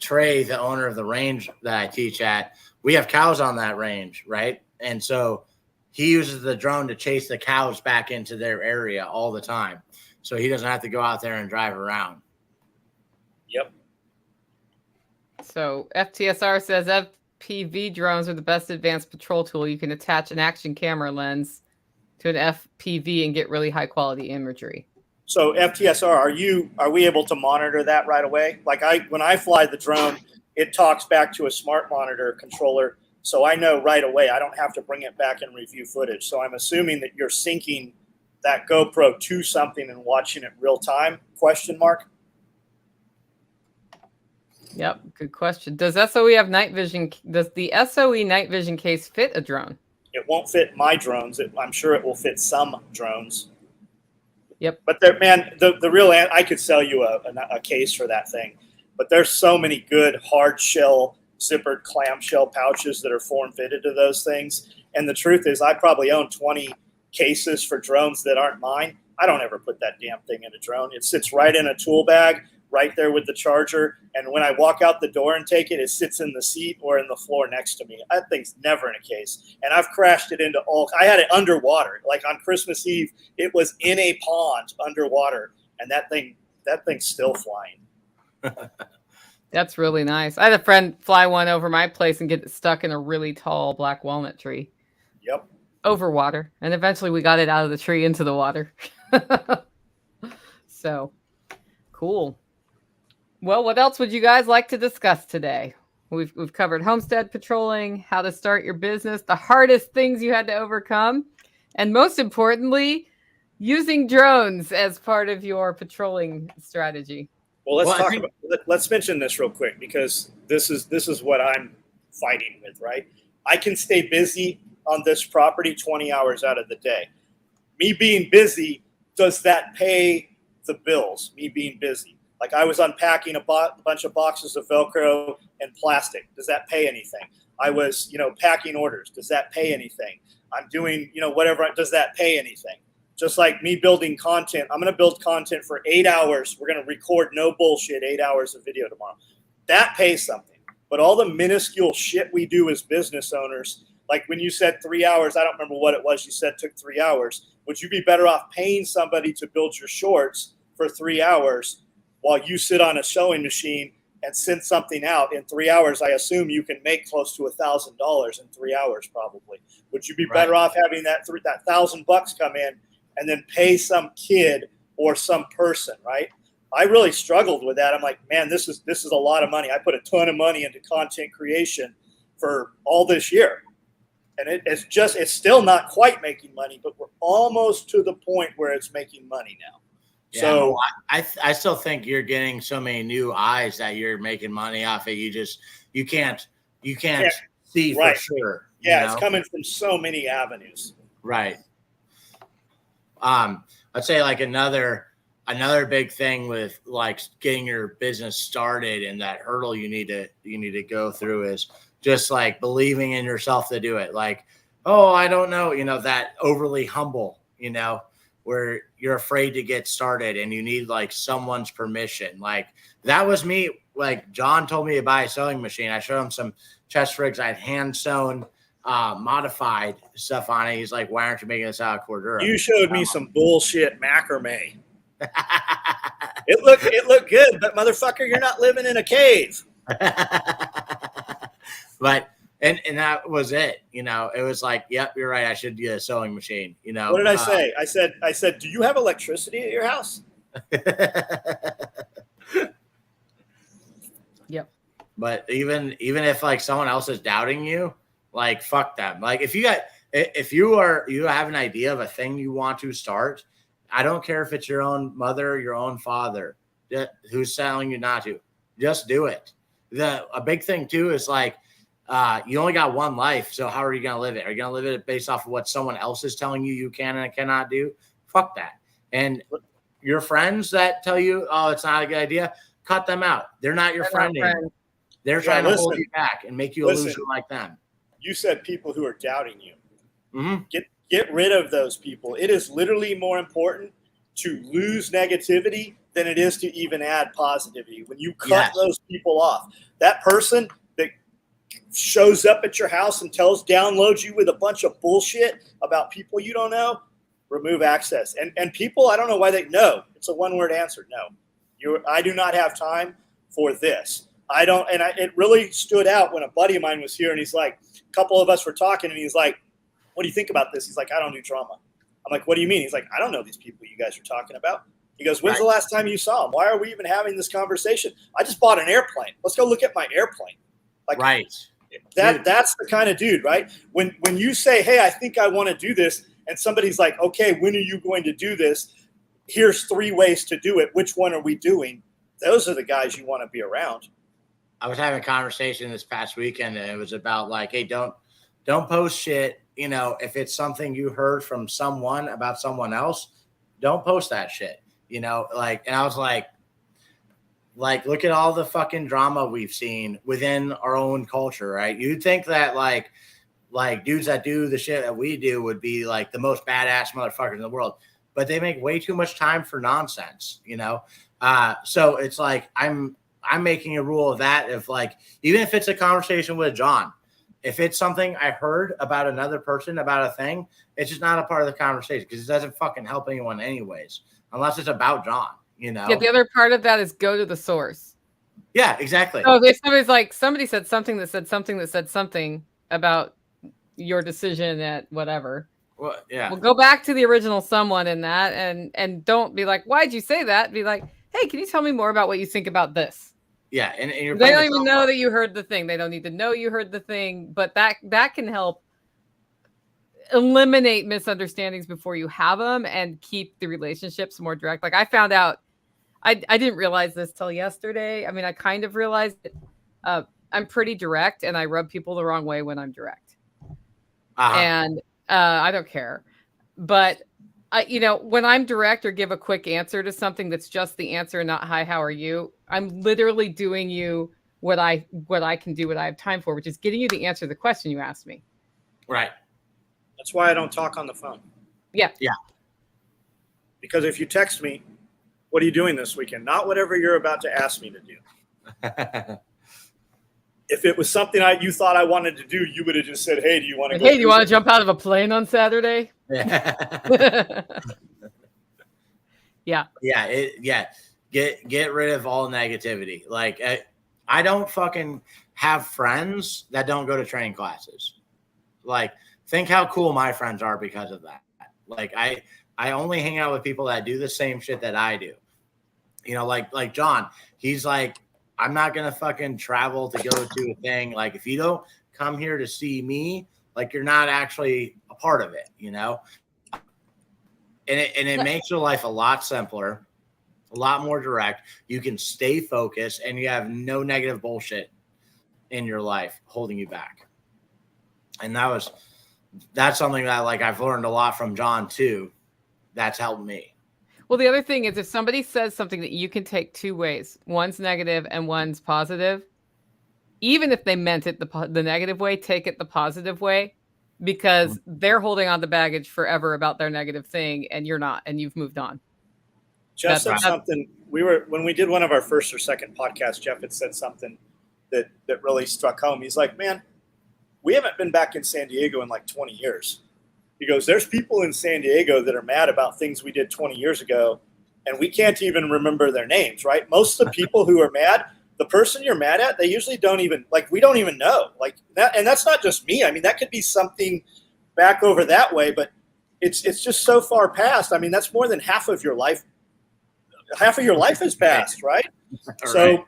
Trey, the owner of the range that I teach at, we have cows on that range, right? And so he uses the drone to chase the cows back into their area all the time, so he doesn't have to go out there and drive around. Yep. So FTSR says FPV drones are the best advanced patrol tool. You can attach an action camera lens to an FPV and get really high quality imagery. So FTSR, are we able to monitor that right away? Like when I fly the drone, it talks back to a smart monitor controller, so I know right away. I don't have to bring it back and review footage. So I'm assuming that you're syncing that GoPro to something and watching it real time? ? Yep, good question. Does SOE have night vision? Does the SOE night vision case fit a drone? It won't fit my drones. I'm sure it will fit some drones. Yep. But there, man, the real, I could sell you a case for that thing. But there's so many good hard shell, zippered clamshell pouches that are form fitted to those things. And the truth is, I probably own 20 cases for drones that aren't mine. I don't ever put that damn thing in a drone. It sits right in a tool bag, right there with the charger. And when I walk out the door and take it, it sits in the seat or in the floor next to me. That thing's never in a case. And I've crashed it into I had it underwater. Like on Christmas Eve, it was in a pond underwater. And that thing's still flying. That's really nice. I had a friend fly one over my place and get it stuck in a really tall black walnut tree. Yep. Over water. And eventually we got it out of the tree into the water. So, cool. Well, what else would you guys like to discuss today? We've covered homestead patrolling, how to start your business, the hardest things you had to overcome, and most importantly, using drones as part of your patrolling strategy. Well, let's mention this real quick, because this is what I'm fighting with, right? I can stay busy on this property 20 hours out of the day. Me being busy, does that pay the bills? Me being busy. Like I was unpacking a bunch of boxes of Velcro and plastic. Does that pay anything? I was, packing orders. Does that pay anything? I'm doing, whatever. Does that pay anything? Just like me building content. I'm going to build content for 8 hours. We're going to record no bullshit 8 hours of video tomorrow. That pays something. But all the minuscule shit we do as business owners, like when you said 3 hours, I don't remember what it was you said took 3 hours. Would you be better off paying somebody to build your shorts for 3 hours while you sit on a sewing machine and send something out in 3 hours? I assume you can make close to $1,000 in 3 hours, probably. Would you be better off having that $1,000 come in and then pay some kid or some person, right? I really struggled with that. I'm like, man, this is a lot of money. I put a ton of money into content creation for all this year. And it's still not quite making money, but we're almost to the point where it's making money now. Yeah, so I still think you're getting so many new eyes that you're making money off it. You can't see for sure. Yeah, it's coming from so many avenues. Right. I'd say like another big thing with like getting your business started and that hurdle you need to go through is just like believing in yourself to do it. Like, oh, I don't know, that overly humble, where you're afraid to get started and you need like someone's permission. Like that was me. Like John told me to buy a sewing machine. I showed him some chest rigs I had hand sewn, modified stuff on it. He's like, why aren't you making this out of Cordura? You showed me some bullshit macrame. It looked good, but motherfucker, you're not living in a cave. But And that was it. It was like, yep, you're right. I should get a sewing machine. What did I say? I said, do you have electricity at your house? Yep. But even if like someone else is doubting you, like fuck them. Like if you have an idea of a thing you want to start, I don't care if it's your own mother, your own father, who's telling you not to, just do it. A big thing too is like, you only got one life. So how are you going to live it? Are you going to live it based off of what someone else is telling you can and cannot do? Fuck that. And your friends that tell you, oh, it's not a good idea, cut them out. They're not your friend anymore. They're trying to hold you back and make you a loser like them. You said people who are doubting you. Mm-hmm. Get rid of those people. It is literally more important to lose negativity than it is to even add positivity. When you cut those people off, that person that shows up at your house and downloads you with a bunch of bullshit about people you don't know, remove access. And people, I don't know why it's a one-word answer. No, I do not have time for this. I don't, and it really stood out when a buddy of mine was here and he's like, a couple of us were talking and he's like, what do you think about this? He's like, I don't do drama. I'm like, what do you mean? He's like, I don't know these people you guys are talking about. He goes, when's the last time you saw them? Why are we even having this conversation? I just bought an airplane. Let's go look at my airplane. Like, right. That's the kind of dude, right? When you say, hey, I think I want to do this, and somebody's like, okay, when are you going to do this? Here's 3 ways to do it. Which one are we doing? Those are the guys you want to be around. I was having a conversation this past weekend, and it was about like, hey, don't post shit. If it's something you heard from someone about someone else, don't post that shit. And I was like, look at all the fucking drama we've seen within our own culture, right? You'd think that like dudes that do the shit that we do would be like the most badass motherfuckers in the world, but they make way too much time for nonsense, So it's like, I'm making a rule of that. If like, even if it's a conversation with John, if it's something I heard about another person about a thing, it's just not a part of the conversation because it doesn't fucking help anyone anyways, unless it's about John, Yeah, the other part of that is go to the source. Yeah, exactly. So if somebody's like, somebody said something that said something that said something about your decision at whatever. Well, yeah. Well, go back to the original someone in that and don't be like, why'd you say that? Be like, hey, can you tell me more about what you think about this? Yeah, and they don't even know that you heard the thing. They don't need to know you heard the thing, but that can help eliminate misunderstandings before you have them and keep the relationships more direct. Like I found out, I didn't realize this till yesterday. I mean, I kind of realized it. I'm pretty direct, and I rub people the wrong way when I'm direct, and I don't care. But when I'm direct or give a quick answer to something that's just the answer and not hi, how are you? I'm literally doing you what I can do, what I have time for, which is getting you the answer to the question you asked me. Right. That's why I don't talk on the phone. Yeah. Yeah. Because if you text me, what are you doing this weekend? Not whatever you're about to ask me to do. If it was something you thought I wanted to do, you would have just said, hey, do you want to go? Hey, do you want to jump out of a plane on Saturday? Yeah. Yeah. Get rid of all negativity. Like I don't fucking have friends that don't go to training classes. Like think how cool my friends are because of that. Like I only hang out with people that do the same shit that I do. Like John, he's like, I'm not going to fucking travel to go to a thing. Like if you don't come here to see me, like you're not actually a part of it, And it makes your life a lot simpler, a lot more direct. You can stay focused and you have no negative bullshit in your life holding you back. And that's something that like I've learned a lot from John too. That's helped me. Well, the other thing is if somebody says something that you can take 2 ways, one's negative and one's positive, even if they meant it the negative way, take it the positive way, because they're holding on to baggage forever about their negative thing and you're not, and you've moved on. Jeff said something. When we did one of our first or second podcasts, Jeff had said something that really struck home. He's like, man, we haven't been back in San Diego in like 20 years. He goes, there's people in San Diego that are mad about things we did 20 years ago, and we can't even remember their names, right? Most of the people who are mad the person you're mad at, they usually don't even we don't even know that. And that's not just me. I mean, that could be something back over that way, but it's just so far past. I mean, that's more than half of your life. Half of your life has passed, right? So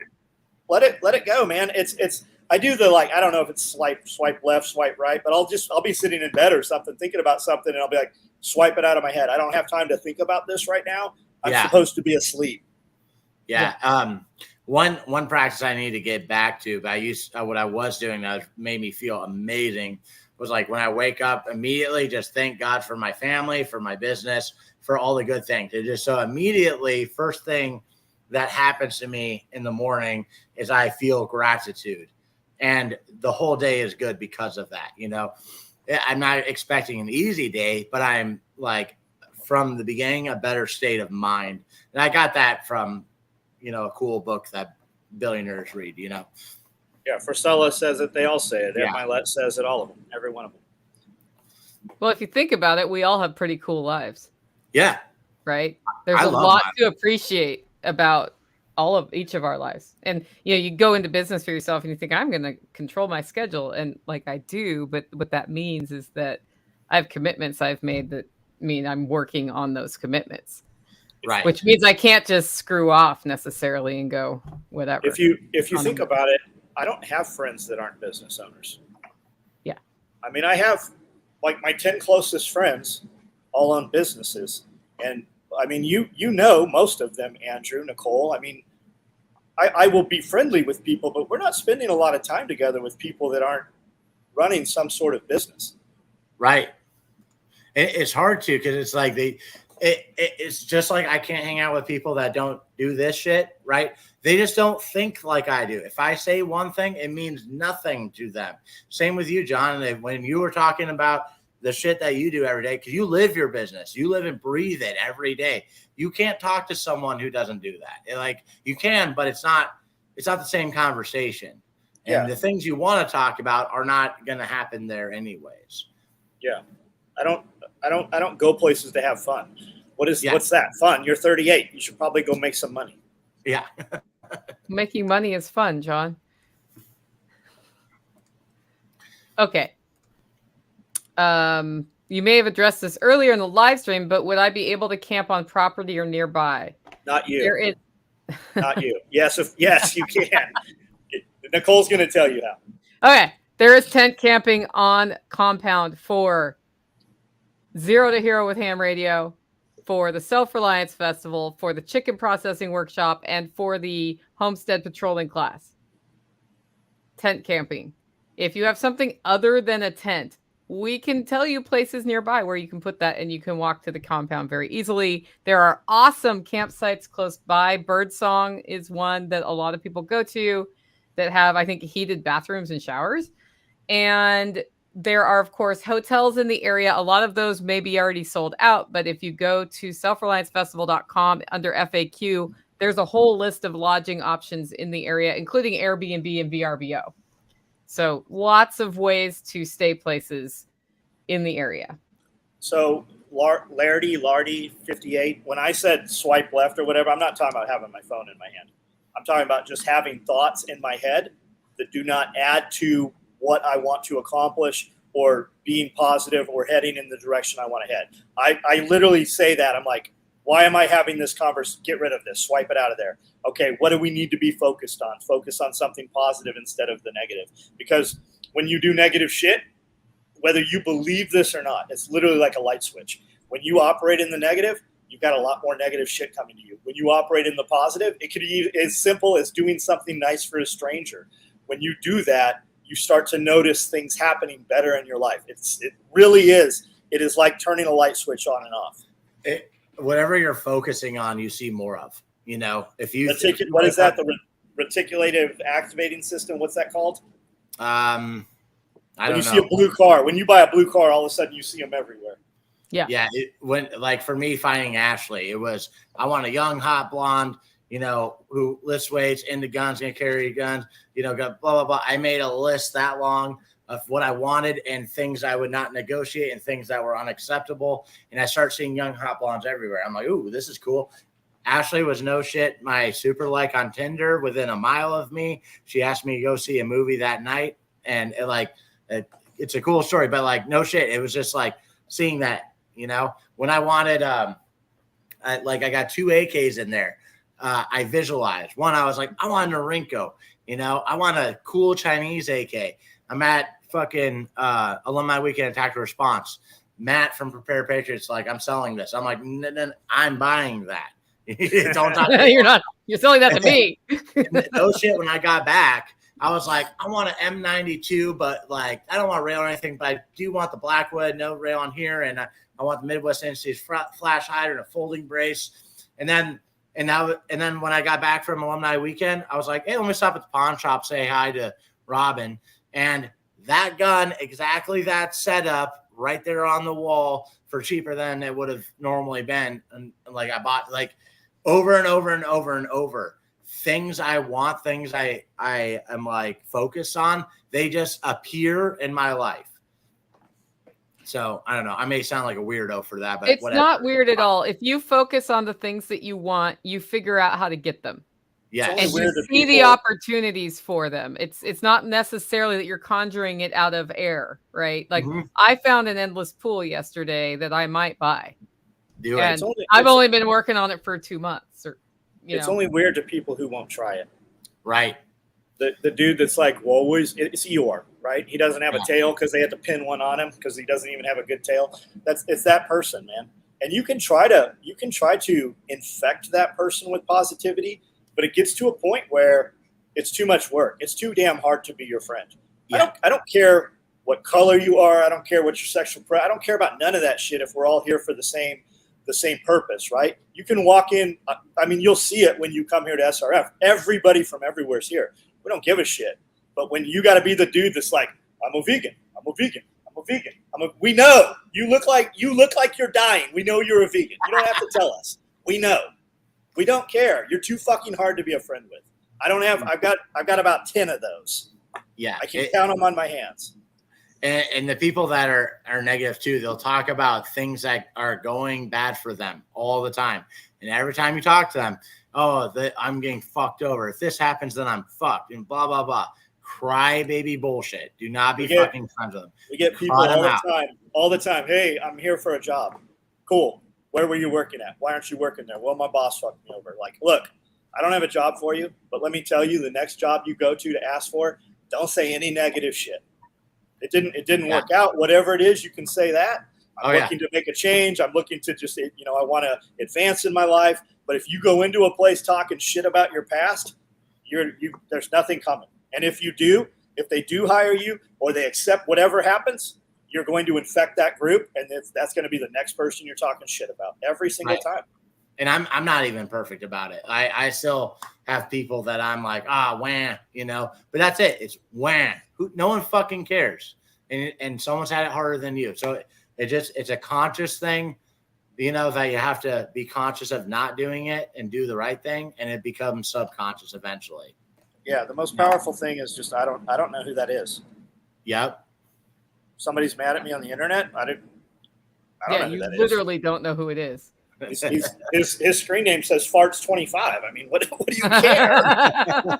let it go, man. It's I do the I don't know if it's swipe left, swipe right, but I'll be sitting in bed or something thinking about something, and I'll be like, swipe it out of my head. I don't have time to think about this right now. I'm supposed to be asleep. Yeah. One practice I need to get back to, but what I was doing that made me feel amazing was when I wake up, immediately just thank God for my family, for my business, for all the good things. It just so immediately, first thing that happens to me in the morning is I feel gratitude, and the whole day is good because of that. I'm not expecting an easy day, but I'm from the beginning, a better state of mind. And I got that from, a cool book that billionaires read, Yeah. Forcella says it. They all say it. Yeah. Milet says it, all of them, every one of them. Well, if you think about it, we all have pretty cool lives. Yeah. Right. There's a lot to appreciate about each of our lives. And, you go into business for yourself and you think, I'm going to control my schedule. And I do, but what that means is that I have commitments I've made that mean I'm working on those commitments. Right. Which means I can't just screw off necessarily and go whatever. If you think about it, I don't have friends that aren't business owners. Yeah. I mean, I have my 10 closest friends all own businesses. And I mean, you know most of them, Andrew, Nicole. I mean, I will be friendly with people, but we're not spending a lot of time together with people that aren't running some sort of business. Right. It's hard to, because it's it's just I can't hang out with people that don't do this shit, right? They just don't think like I do. If I say one thing, it means nothing to them. Same with you, John. When you were talking about the shit that you do every day, because you live your business, you live and breathe it every day. You can't talk to someone who doesn't do that. You can, but it's not the same conversation. And the things you want to talk about are not going to happen there anyways. Yeah. I don't go places to have fun. What's that? Fun. You're 38. You should probably go make some money. Yeah. Making money is fun, John. Okay. You may have addressed this earlier in the live stream, but would I be able to camp on property or nearby? Not you. Not you. Yes, you can. Nicole's going to tell you how. Okay. There is tent camping on compound for Zero to Hero with Ham Radio, for the Self Reliance Festival, for the Chicken Processing Workshop, and for the Homestead Patrolling class. Tent camping. If you have something other than a tent, we can tell you places nearby where you can put that, and you can walk to the compound very easily. There are awesome campsites close by. Birdsong is one that a lot of people go to that have, I think, heated bathrooms and showers. And there are, of course, hotels in the area. A lot of those may be already sold out, but if you go to selfreliancefestival.com under FAQ, there's a whole list of lodging options in the area, including Airbnb and VRBO. So lots of ways to stay places in the area. So Lardy 58, when I said swipe left or whatever, I'm not talking about having my phone in my hand. I'm talking about just having thoughts in my head that do not add to what I want to accomplish or being positive or heading in the direction I want to head. I literally say that. I'm like, why am I having this conversation? Get rid of this. Swipe it out of there. Okay, what do we need to be focused on? Focus on something positive instead of the negative. Because when you do negative shit, whether you believe this or not, it's literally like a light switch. When you operate in the negative, you've got a lot more negative shit coming to you. When you operate in the positive, it could be as simple as doing something nice for a stranger. When you do that, you start to notice things happening better in your life. It really is. It is like turning a light switch on and off. Whatever you're focusing on, you see more of. If you what is that? The reticulative activating system. What's that called? I don't know. When you see a blue car, when you buy a blue car, all of a sudden you see them everywhere. Yeah. Yeah. For me finding Ashley, it was, I want a young, hot blonde, who lifts weights, into guns, gonna carry guns, blah, blah, blah. I made a list that long of what I wanted and things I would not negotiate and things that were unacceptable. And I start seeing young, hot blondes everywhere. I'm like, ooh, this is cool. Ashley was no shit my super like on Tinder within a mile of me. She asked me to go see a movie that night, and it's a cool story, but like no shit, it was just like seeing that, when I wanted I got 2 AKs in there. I visualized one. I was like, I want a Norinco, I want a cool Chinese AK. I'm at fucking Alumni Weekend Tactical Response. Matt from Prepare Patriots, like, I'm selling this. I'm like, I'm buying that. Don't talk to me. You're selling that to me. No shit. When I got back, I was like, I want an M92, but like, I don't want rail or anything, but I do want the Blackwood, no rail on here. And I want the Midwest Industries flash hider and a folding brace. And then when I got back from Alumni Weekend, I was like, hey, let me stop at the pawn shop, say hi to Robin. And that gun, exactly that setup right there on the wall for cheaper than it would have normally been. And like, I bought like over and over and over and over things I want, things I am like focused on. They just appear in my life. So I don't know. I may sound like a weirdo for that, but it's whatever. not weird at all. If you focus on the things that you want, you figure out how to get them. Yeah, and you see the opportunities for them. It's not necessarily that you're conjuring it out of air, right? Like I found an endless pool yesterday that I might buy. And I've only been working on it for 2 months. It's only weird to people who won't try it. Right. The dude that's like, well, it's Eeyore, right? He doesn't have a tail because they had to pin one on him because he doesn't even have a good tail. It's that person, man. And you can try to infect that person with positivity, but it gets to a point where it's too much work. It's too damn hard to be your friend. Yeah. I don't care what color you are. I don't care what your sexual I don't care about none of that shit if we're all here for the same purpose, right? You can walk in. I mean, you'll see it when you come here to SRF. Everybody from everywhere is here. We don't give a shit. But when you got to be the dude that's like, I'm a vegan. We know you look like you're dying. We know you're a vegan. You don't have to tell us. We know. We don't care. You're too fucking hard to be a friend with. I've got about 10 of those. Yeah. I can count them on my hands. And the people that are negative too, they'll talk about things that are going bad for them all the time. And every time you talk to them, I'm getting fucked over. If this happens, then I'm fucked and blah, blah, blah. Crybaby bullshit. Do not be fucking friends with them. We get people all the time. Hey, I'm here for a job. Cool. Where were you working at? Why aren't you working there? Well, my boss fucked me over. Like, look, I don't have a job for you, but let me tell you, the next job you go to ask for, don't say any negative shit. It didn't work out. Whatever it is, you can say that. I'm looking to make a change. I'm looking to just, I want to advance in my life. But if you go into a place talking shit about your past, there's nothing coming. And if they do hire you or they accept whatever happens, you're going to infect that group, and that's going to be the next person you're talking shit about every single time. And I'm not even perfect about it. I still have people that I'm like, wham, but that's it. It's wham. No one fucking cares. And someone's had it harder than you. So it's a conscious thing, that you have to be conscious of not doing it and do the right thing. And it becomes subconscious eventually. Yeah. The most powerful thing is just, I don't know who that is. Yep. Somebody's mad at me on the internet. I don't know who that is. You literally don't know who it is. His screen name says Farts 25. I mean, what do you care?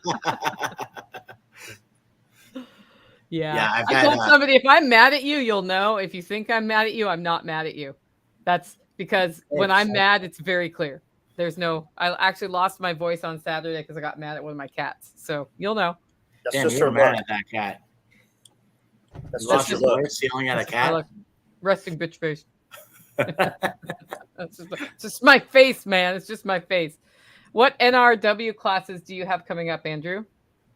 Yeah, I told somebody, if I'm mad at you, you'll know. If you think I'm mad at you, I'm not mad at you. That's because when I'm mad, it's very clear. I actually lost my voice on Saturday because I got mad at one of my cats. So you'll know. That's Damn, just you're mad at that cat. That's lost your voice yelling at a cat. Resting bitch face. It's just my face, man. It's just my face. What NRW classes do you have coming up, Andrew?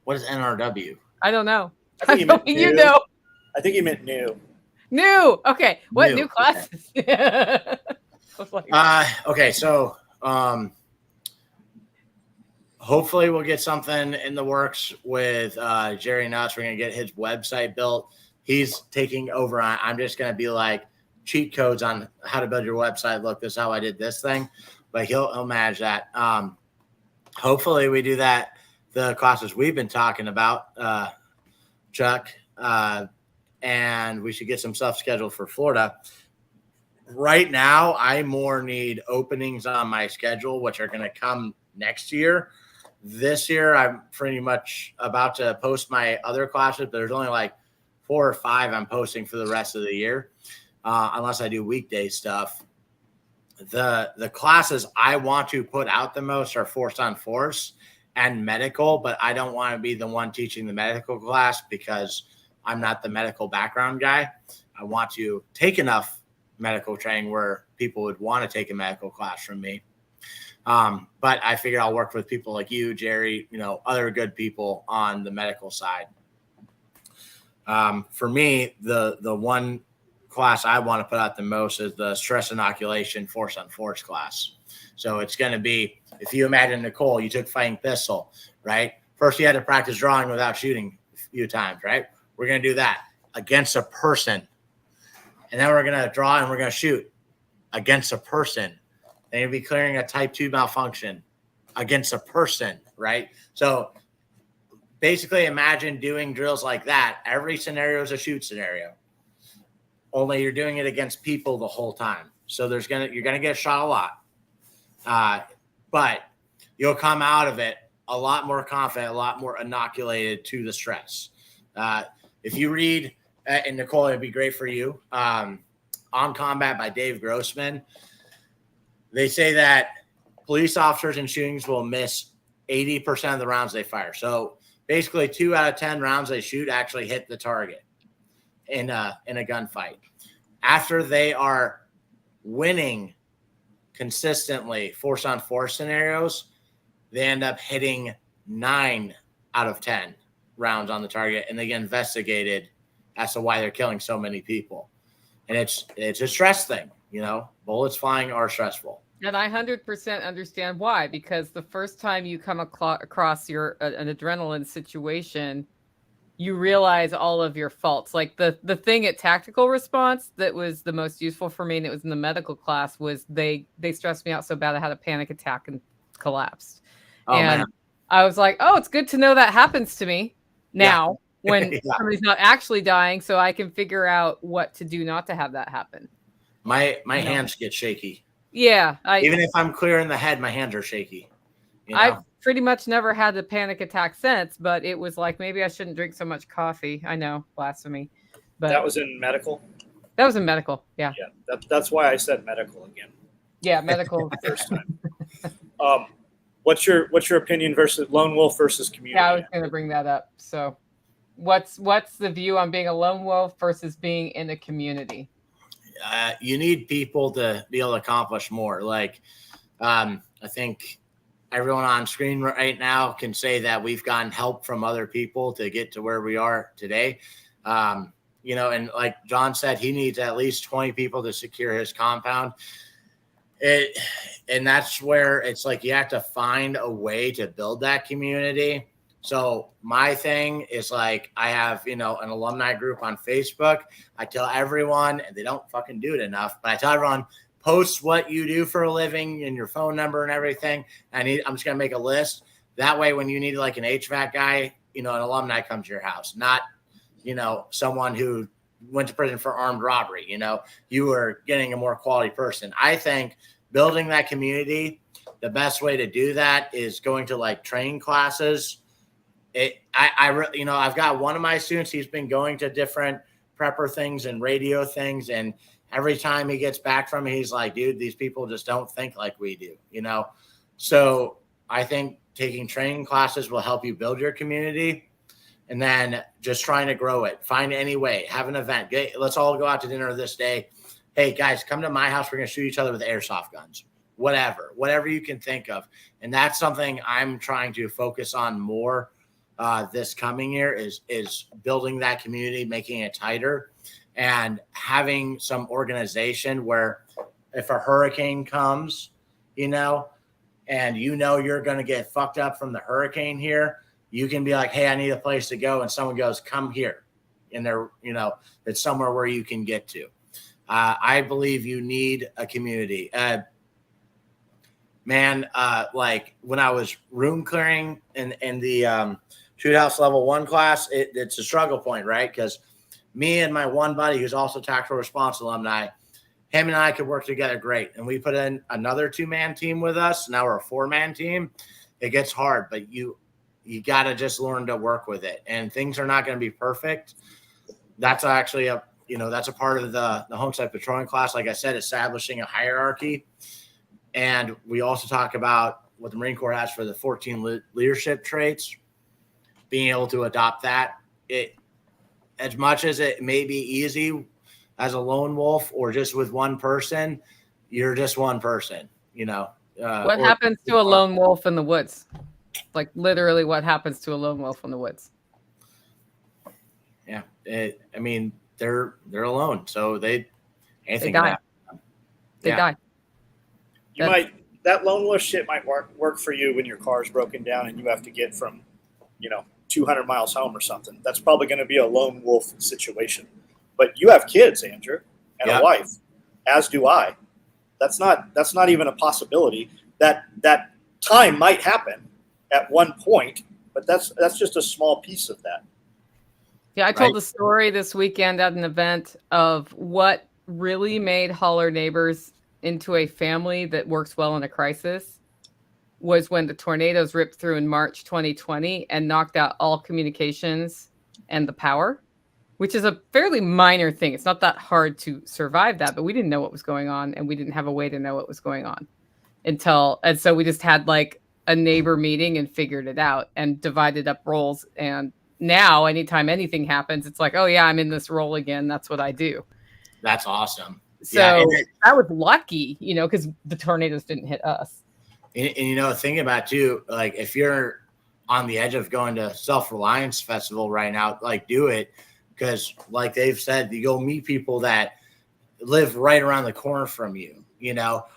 What is NRW? I don't know. I think he meant new. New. Okay. What new classes? Okay. So, hopefully we'll get something in the works with Jerry Nuts. We're going to get his website built. He's taking over. I'm just going to be like cheat codes on how to build your website. Look, this is how I did this thing, but he'll manage that. Hopefully we do that. The classes we've been talking about, Chuck, and we should get some stuff scheduled for Florida. right now, I more need openings on my schedule, which are going to come next year. This year, I'm pretty much about to post my other classes, but there's only like 4 or 5 I'm posting for the rest of the year, unless I do weekday stuff. The classes I want to put out the most are Force on Force and medical, but I don't want to be the one teaching the medical class because I'm not the medical background guy. I want to take enough medical training where people would want to take a medical class from me. But I figured I'll work with people like you, Jerry, other good people on the medical side. For me, the one class I want to put out the most is the stress inoculation Force on Force class. So it's going to be, if you imagine, Nicole, you took fighting pistol, right? First, you had to practice drawing without shooting a few times, right? We're going to do that against a person. And then we're going to draw and we're going to shoot against a person. Then you'll be clearing a type 2 malfunction against a person, right? So basically imagine doing drills like that. Every scenario is a shoot scenario. Only you're doing it against people the whole time. So you're going to get shot a lot. But you'll come out of it a lot more confident, a lot more inoculated to the stress. If you read, and Nicole, it'd be great for you, On Combat by Dave Grossman, they say that police officers in shootings will miss 80% of the rounds they fire. So basically 2 out of 10 rounds they shoot actually hit the target in a gunfight. After they are winning consistently Force on Force scenarios, they end up hitting 9 out of 10 rounds on the target, and they get investigated as to why they're killing so many people. And it's a stress thing, bullets flying are stressful. And I 100% understand why, because the first time you come across an adrenaline situation, you realize all of your faults. Like the thing at tactical response that was the most useful for me, and it was in the medical class, was they stressed me out so bad I had a panic attack and collapsed. Oh, and man. I was like, oh, it's good to know that happens to me now when Yeah. somebody's not actually dying, so I can figure out what to do not to have that happen. My hands get shaky. Yeah. Even if I'm clear in the head, my hands are shaky. I've pretty much never had a panic attack since, but it was like, maybe I shouldn't drink so much coffee. I know, blasphemy. But That was in medical? That was in medical, yeah. Yeah, that's why I said medical again. Yeah, medical. First time. What's your opinion versus lone wolf versus community? Yeah, I was going to bring that up. So what's the view on being a lone wolf versus being in a community? You need people to be able to accomplish more. Like, I think everyone on screen right now can say that we've gotten help from other people to get to where we are today. And like John said, he needs at least 20 people to secure his compound. And that's where it's like you have to find a way to build that community. So my thing is like, I have, an alumni group on Facebook. I tell everyone, and they don't fucking do it enough, but I tell everyone, post what you do for a living and your phone number and everything. I'm just going to make a list. That way, when you need like an HVAC guy, an alumni comes to your house, not, someone who went to prison for armed robbery. You are getting a more quality person. I think building that community, the best way to do that is going to like training classes. I've got one of my students, he's been going to different prepper things and radio things. And every time he gets back from it, he's like, dude, these people just don't think like we do, So I think taking training classes will help you build your community, and then just trying to grow it. Find any way, have an event. Let's all go out to dinner this day. Hey guys, come to my house. We're going to shoot each other with airsoft guns, whatever you can think of. And that's something I'm trying to focus on more this coming year is building that community, making it tighter, and having some organization where if a hurricane comes, and you're going to get fucked up from the hurricane here, you can be like, hey, I need a place to go. And someone goes, come here. And it's somewhere where you can get to. I believe you need a community. Like when I was room clearing in the shoot house level 1 class, it's a struggle point, right? Because me and my one buddy, who's also tactical response alumni, him and I could work together great. And we put in another 2-man team with us. Now we're a 4-man team. It gets hard, but you got to just learn to work with it. And things are not going to be perfect. That's actually that's a part of the Homestead Patrolling class. Like I said, establishing a hierarchy. And we also talk about what the Marine Corps has for the 14 leadership traits, being able to adopt that. As much as it may be easy as a lone wolf or just with one person, you're just one person, What happens to a lone wolf in the woods? Like literally what happens to a lone wolf in the woods? Yeah. They're alone. So die. They die. That lone wolf shit might work for you when your car's broken down and you have to get from, 200 miles home or something. That's probably going to be a lone wolf situation. But you have kids, Andrew, and a wife, as do I. That's not even a possibility. That time might happen at one point, but that's just a small piece of that. Yeah, I told the story this weekend at an event of what really made Holler Neighbors into a family that works well in a crisis was when the tornadoes ripped through in March 2020 and knocked out all communications and the power, which is a fairly minor thing. It's not that hard to survive that, but we didn't know what was going on and we didn't have a way to know what was going on and so we just had like a neighbor meeting and figured it out and divided up roles. And now anytime anything happens, it's like, oh yeah, I'm in this role again. That's what I do. That's awesome. So I was lucky, because the tornadoes didn't hit us. And thinking about too, like if you're on the edge of going to Self Reliance Festival right now, like do it, because like they've said, you go meet people that live right around the corner from you.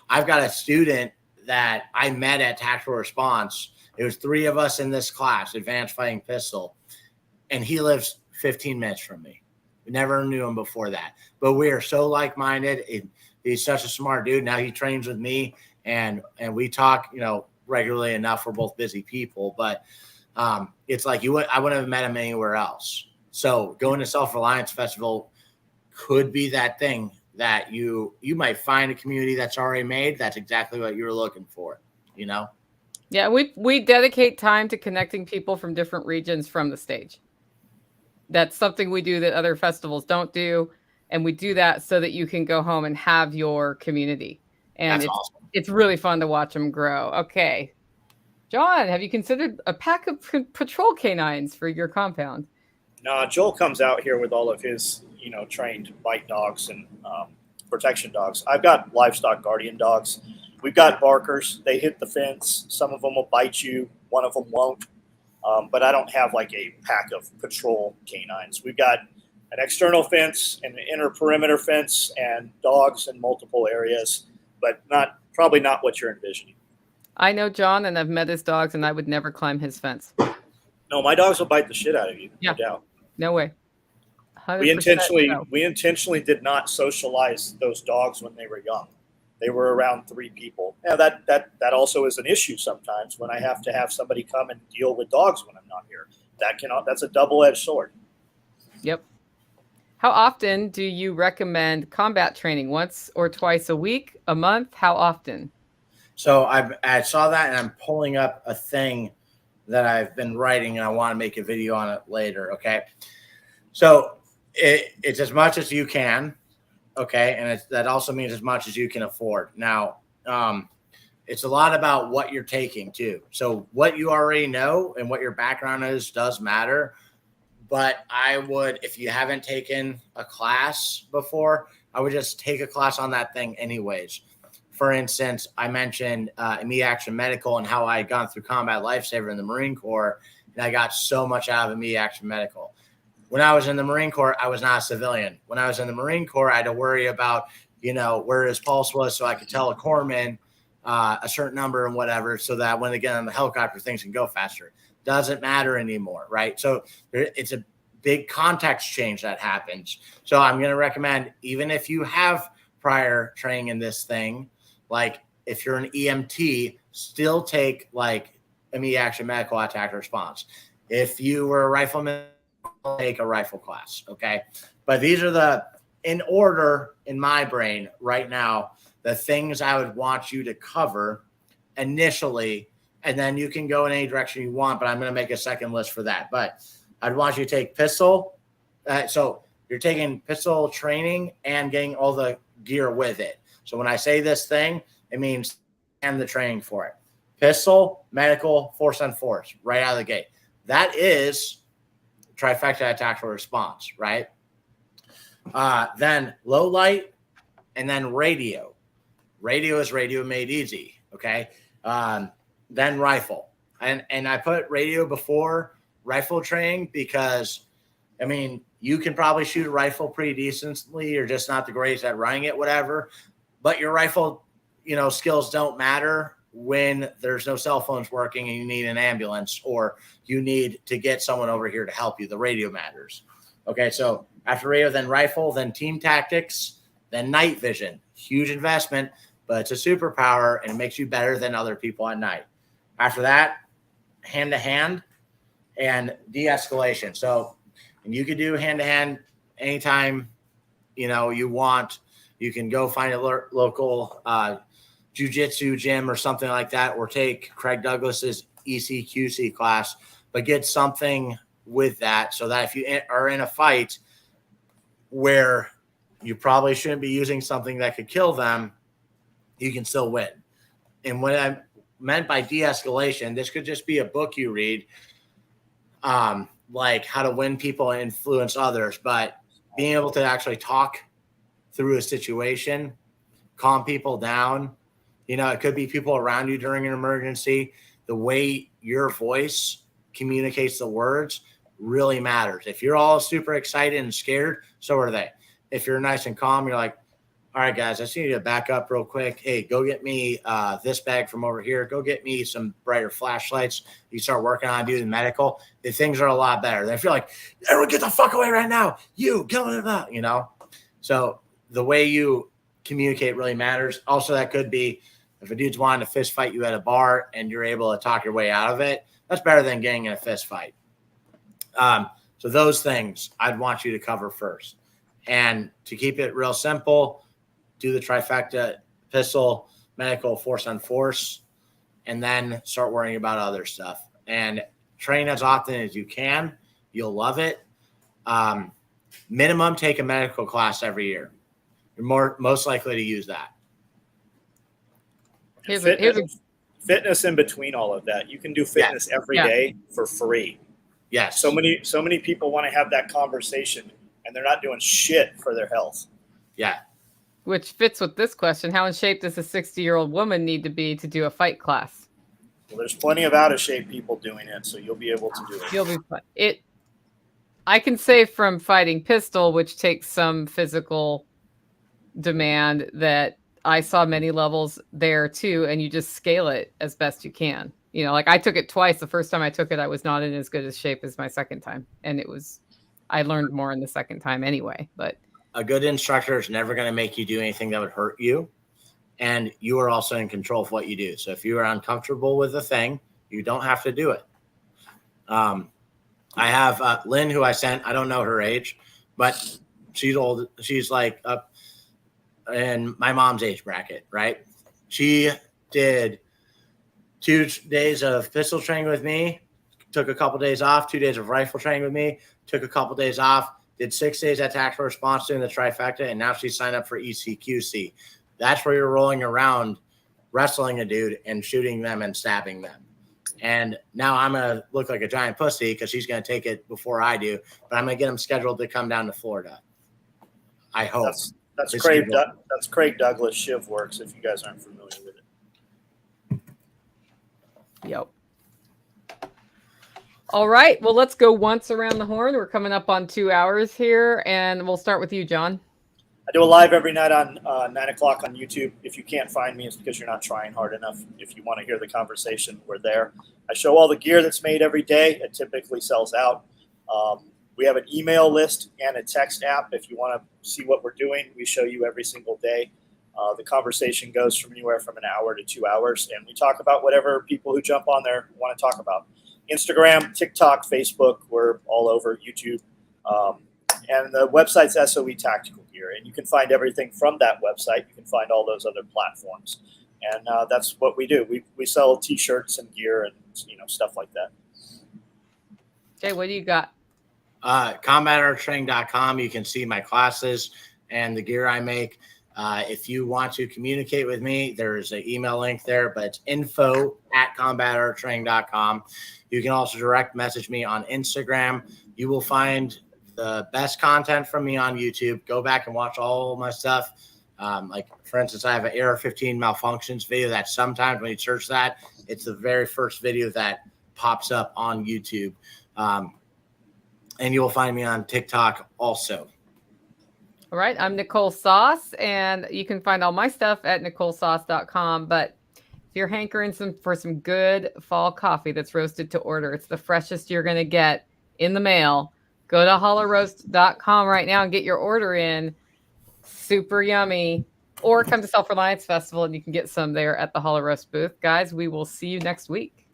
I've got a student that I met at Tactical Response. It was 3 of us in this class, Advanced Fighting Pistol, and he lives 15 minutes from me. We never knew him before that, but we are so like-minded. He's such a smart dude. Now he trains with me. And we talk, regularly enough. We're both busy people, but it's like I wouldn't have met him anywhere else. So going to Self Reliance Festival could be that thing that you might find a community that's already made. That's exactly what you're looking for, Yeah, we dedicate time to connecting people from different regions from the stage. That's something we do that other festivals don't do, and we do that so that you can go home and have your community. And that's awesome. It's really fun to watch them grow. Okay. John, have you considered a pack of patrol canines for your compound? No, Joel comes out here with all of his, trained bite dogs and protection dogs. I've got livestock guardian dogs. We've got barkers. They hit the fence. Some of them will bite you. One of them won't. But I don't have like a pack of patrol canines. We've got an external fence and an inner perimeter fence and dogs in multiple areas, but probably not what you're envisioning. I know John, and I've met his dogs, and I would never climb his fence. No, my dogs will bite the shit out of you. Yeah. No doubt. No way. We intentionally did not socialize those dogs when they were young. They were around 3 people. Yeah, that also is an issue sometimes when I have to have somebody come and deal with dogs when I'm not here. That's a double-edged sword. Yep. How often do you recommend combat training? Once or twice a week, a month? How often? So I saw that, and I'm pulling up a thing that I've been writing, and I want to make a video on it later. Okay. So it's as much as you can. Okay. And that also means as much as you can afford. Now, it's a lot about what you're taking too. So what you already know and what your background is does matter. But I would, if you haven't taken a class before, I would just take a class on that thing anyways. For instance, I mentioned immediate action medical and how I had gone through combat lifesaver in the Marine Corps, and I got so much out of immediate action medical. When I was in the Marine Corps, I was not a civilian. When I was in the Marine Corps, I had to worry about, where his pulse was so I could tell a corpsman a certain number and whatever, so that when they get on the helicopter, things can go faster. Doesn't matter anymore, right? So it's a big context change that happens. So I'm going to recommend, even if you have prior training in this thing, like if you're an EMT, still take like immediate action medical attack response. If you were a rifleman, take a rifle class, okay? But these are in order in my brain right now, the things I would want you to cover initially, and then you can go in any direction you want, but I'm going to make a second list for that. But I'd want you to take pistol. So you're taking pistol training and getting all the gear with it. So when I say this thing, it means and the training for it. Pistol, medical, force on force, right out of the gate. That is trifecta tactical response, right? Then low light, and then radio. Radio is radio made easy, okay? Then rifle. And I put radio before rifle training because, I mean, you can probably shoot a rifle pretty decently. You're just not the greatest at running it, whatever. But your rifle, skills don't matter when there's no cell phones working and you need an ambulance or you need to get someone over here to help you. The radio matters. Okay, so after radio, then rifle, then team tactics, then night vision. Huge investment, but it's a superpower and it makes you better than other people at night. After that, hand-to-hand and de-escalation. So, and you could do hand-to-hand anytime, you want. You can go find a local jiu-jitsu gym or something like that, or take Craig Douglas's ECQC class, but get something with that so that if you are in a fight where you probably shouldn't be using something that could kill them, you can still win. And what I meant by de-escalation, this could just be a book you read, like How to Win People and Influence Others, but being able to actually talk through a situation, calm people down. It could be people around you during an emergency. The way your voice communicates the words really matters. If you're all super excited and scared, so are they. If you're nice and calm, you're like, all right, guys, I just need you to back up real quick. Hey, go get me this bag from over here. Go get me some brighter flashlights. You start working on doing medical. The things are a lot better. If you're like, everyone get the fuck away right now. You, go, So the way you communicate really matters. Also, that could be if a dude's wanting to fist fight you at a bar and you're able to talk your way out of it, that's better than getting in a fist fight. So those things I'd want you to cover first. And to keep it real simple, do the trifecta: pistol, medical, force on force, and then start worrying about other stuff. And train as often as you can. You'll love it. Minimum, take a medical class every year. You're most likely to use that. Fitness in between all of that. You can do fitness every day for free. Yes. So many people want to have that conversation and they're not doing shit for their health. Yeah. Which fits with this question. How in shape does a 60-year-old woman need to be to do a fight class? Well, there's plenty of out of shape people doing it, so you'll be able to do it. You'll be fine. I can say from fighting pistol, which takes some physical demand, that I saw many levels there too, and you just scale it as best you can. Like I took it twice. The first time I took it, I was not in as good a shape as my second time. And I learned more in the second time anyway, but a good instructor is never going to make you do anything that would hurt you. And you are also in control of what you do. So if you are uncomfortable with a thing, you don't have to do it. I have Lynn, who I sent. I don't know her age, but she's old. She's like up in my mom's age bracket, right? She did 2 days of pistol training with me, took a couple days off, 2 days of rifle training with me, took a couple days off, did 6 days at tactical response doing the trifecta, and now she's signed up for ECQC. That's where you're rolling around, wrestling a dude and shooting them and stabbing them. And now I'm going to look like a giant pussy because she's going to take it before I do, but I'm going to get him scheduled to come down to Florida. I hope. That's Craig Douglas Shiv Works, if you guys aren't familiar with it. Yep. All right. Well, let's go once around the horn. We're coming up on 2 hours here, and we'll start with you, John. I do a live every night on 9 o'clock on YouTube. If you can't find me, it's because you're not trying hard enough. If you want to hear the conversation, we're there. I show all the gear that's made every day. It typically sells out. We have an email list and a text app. If you want to see what we're doing, we show you every single day. The conversation goes from anywhere from an hour to 2 hours, and we talk about whatever people who jump on there want to talk about. Instagram, TikTok, Facebook, we're all over YouTube. and the website's SOE Tactical Gear, and you can find everything from that website. You can find all those other platforms, and that's what we do. We sell T-shirts and gear and stuff like that. Jay, what do you got? CombatArtTraining.com. You can see my classes and the gear I make. If you want to communicate with me, there's an email link there, but it's info@combatarttraining.com. You can also direct message me on Instagram. You will find the best content from me on YouTube. Go back and watch all my stuff. Like, for instance, I have an AR-15 malfunctions video that sometimes when you search that, it's the very first video that pops up on YouTube. And you will find me on TikTok also. All right. I'm Nicole Sauce, and you can find all my stuff at NicoleSauce.com. But if you're hankering for some good fall coffee that's roasted to order, it's the freshest you're going to get in the mail. Go to hollowroast.com right now and get your order in. Super yummy. Or come to Self Reliance Festival and you can get some there at the Hollow Roast booth. Guys, we will see you next week.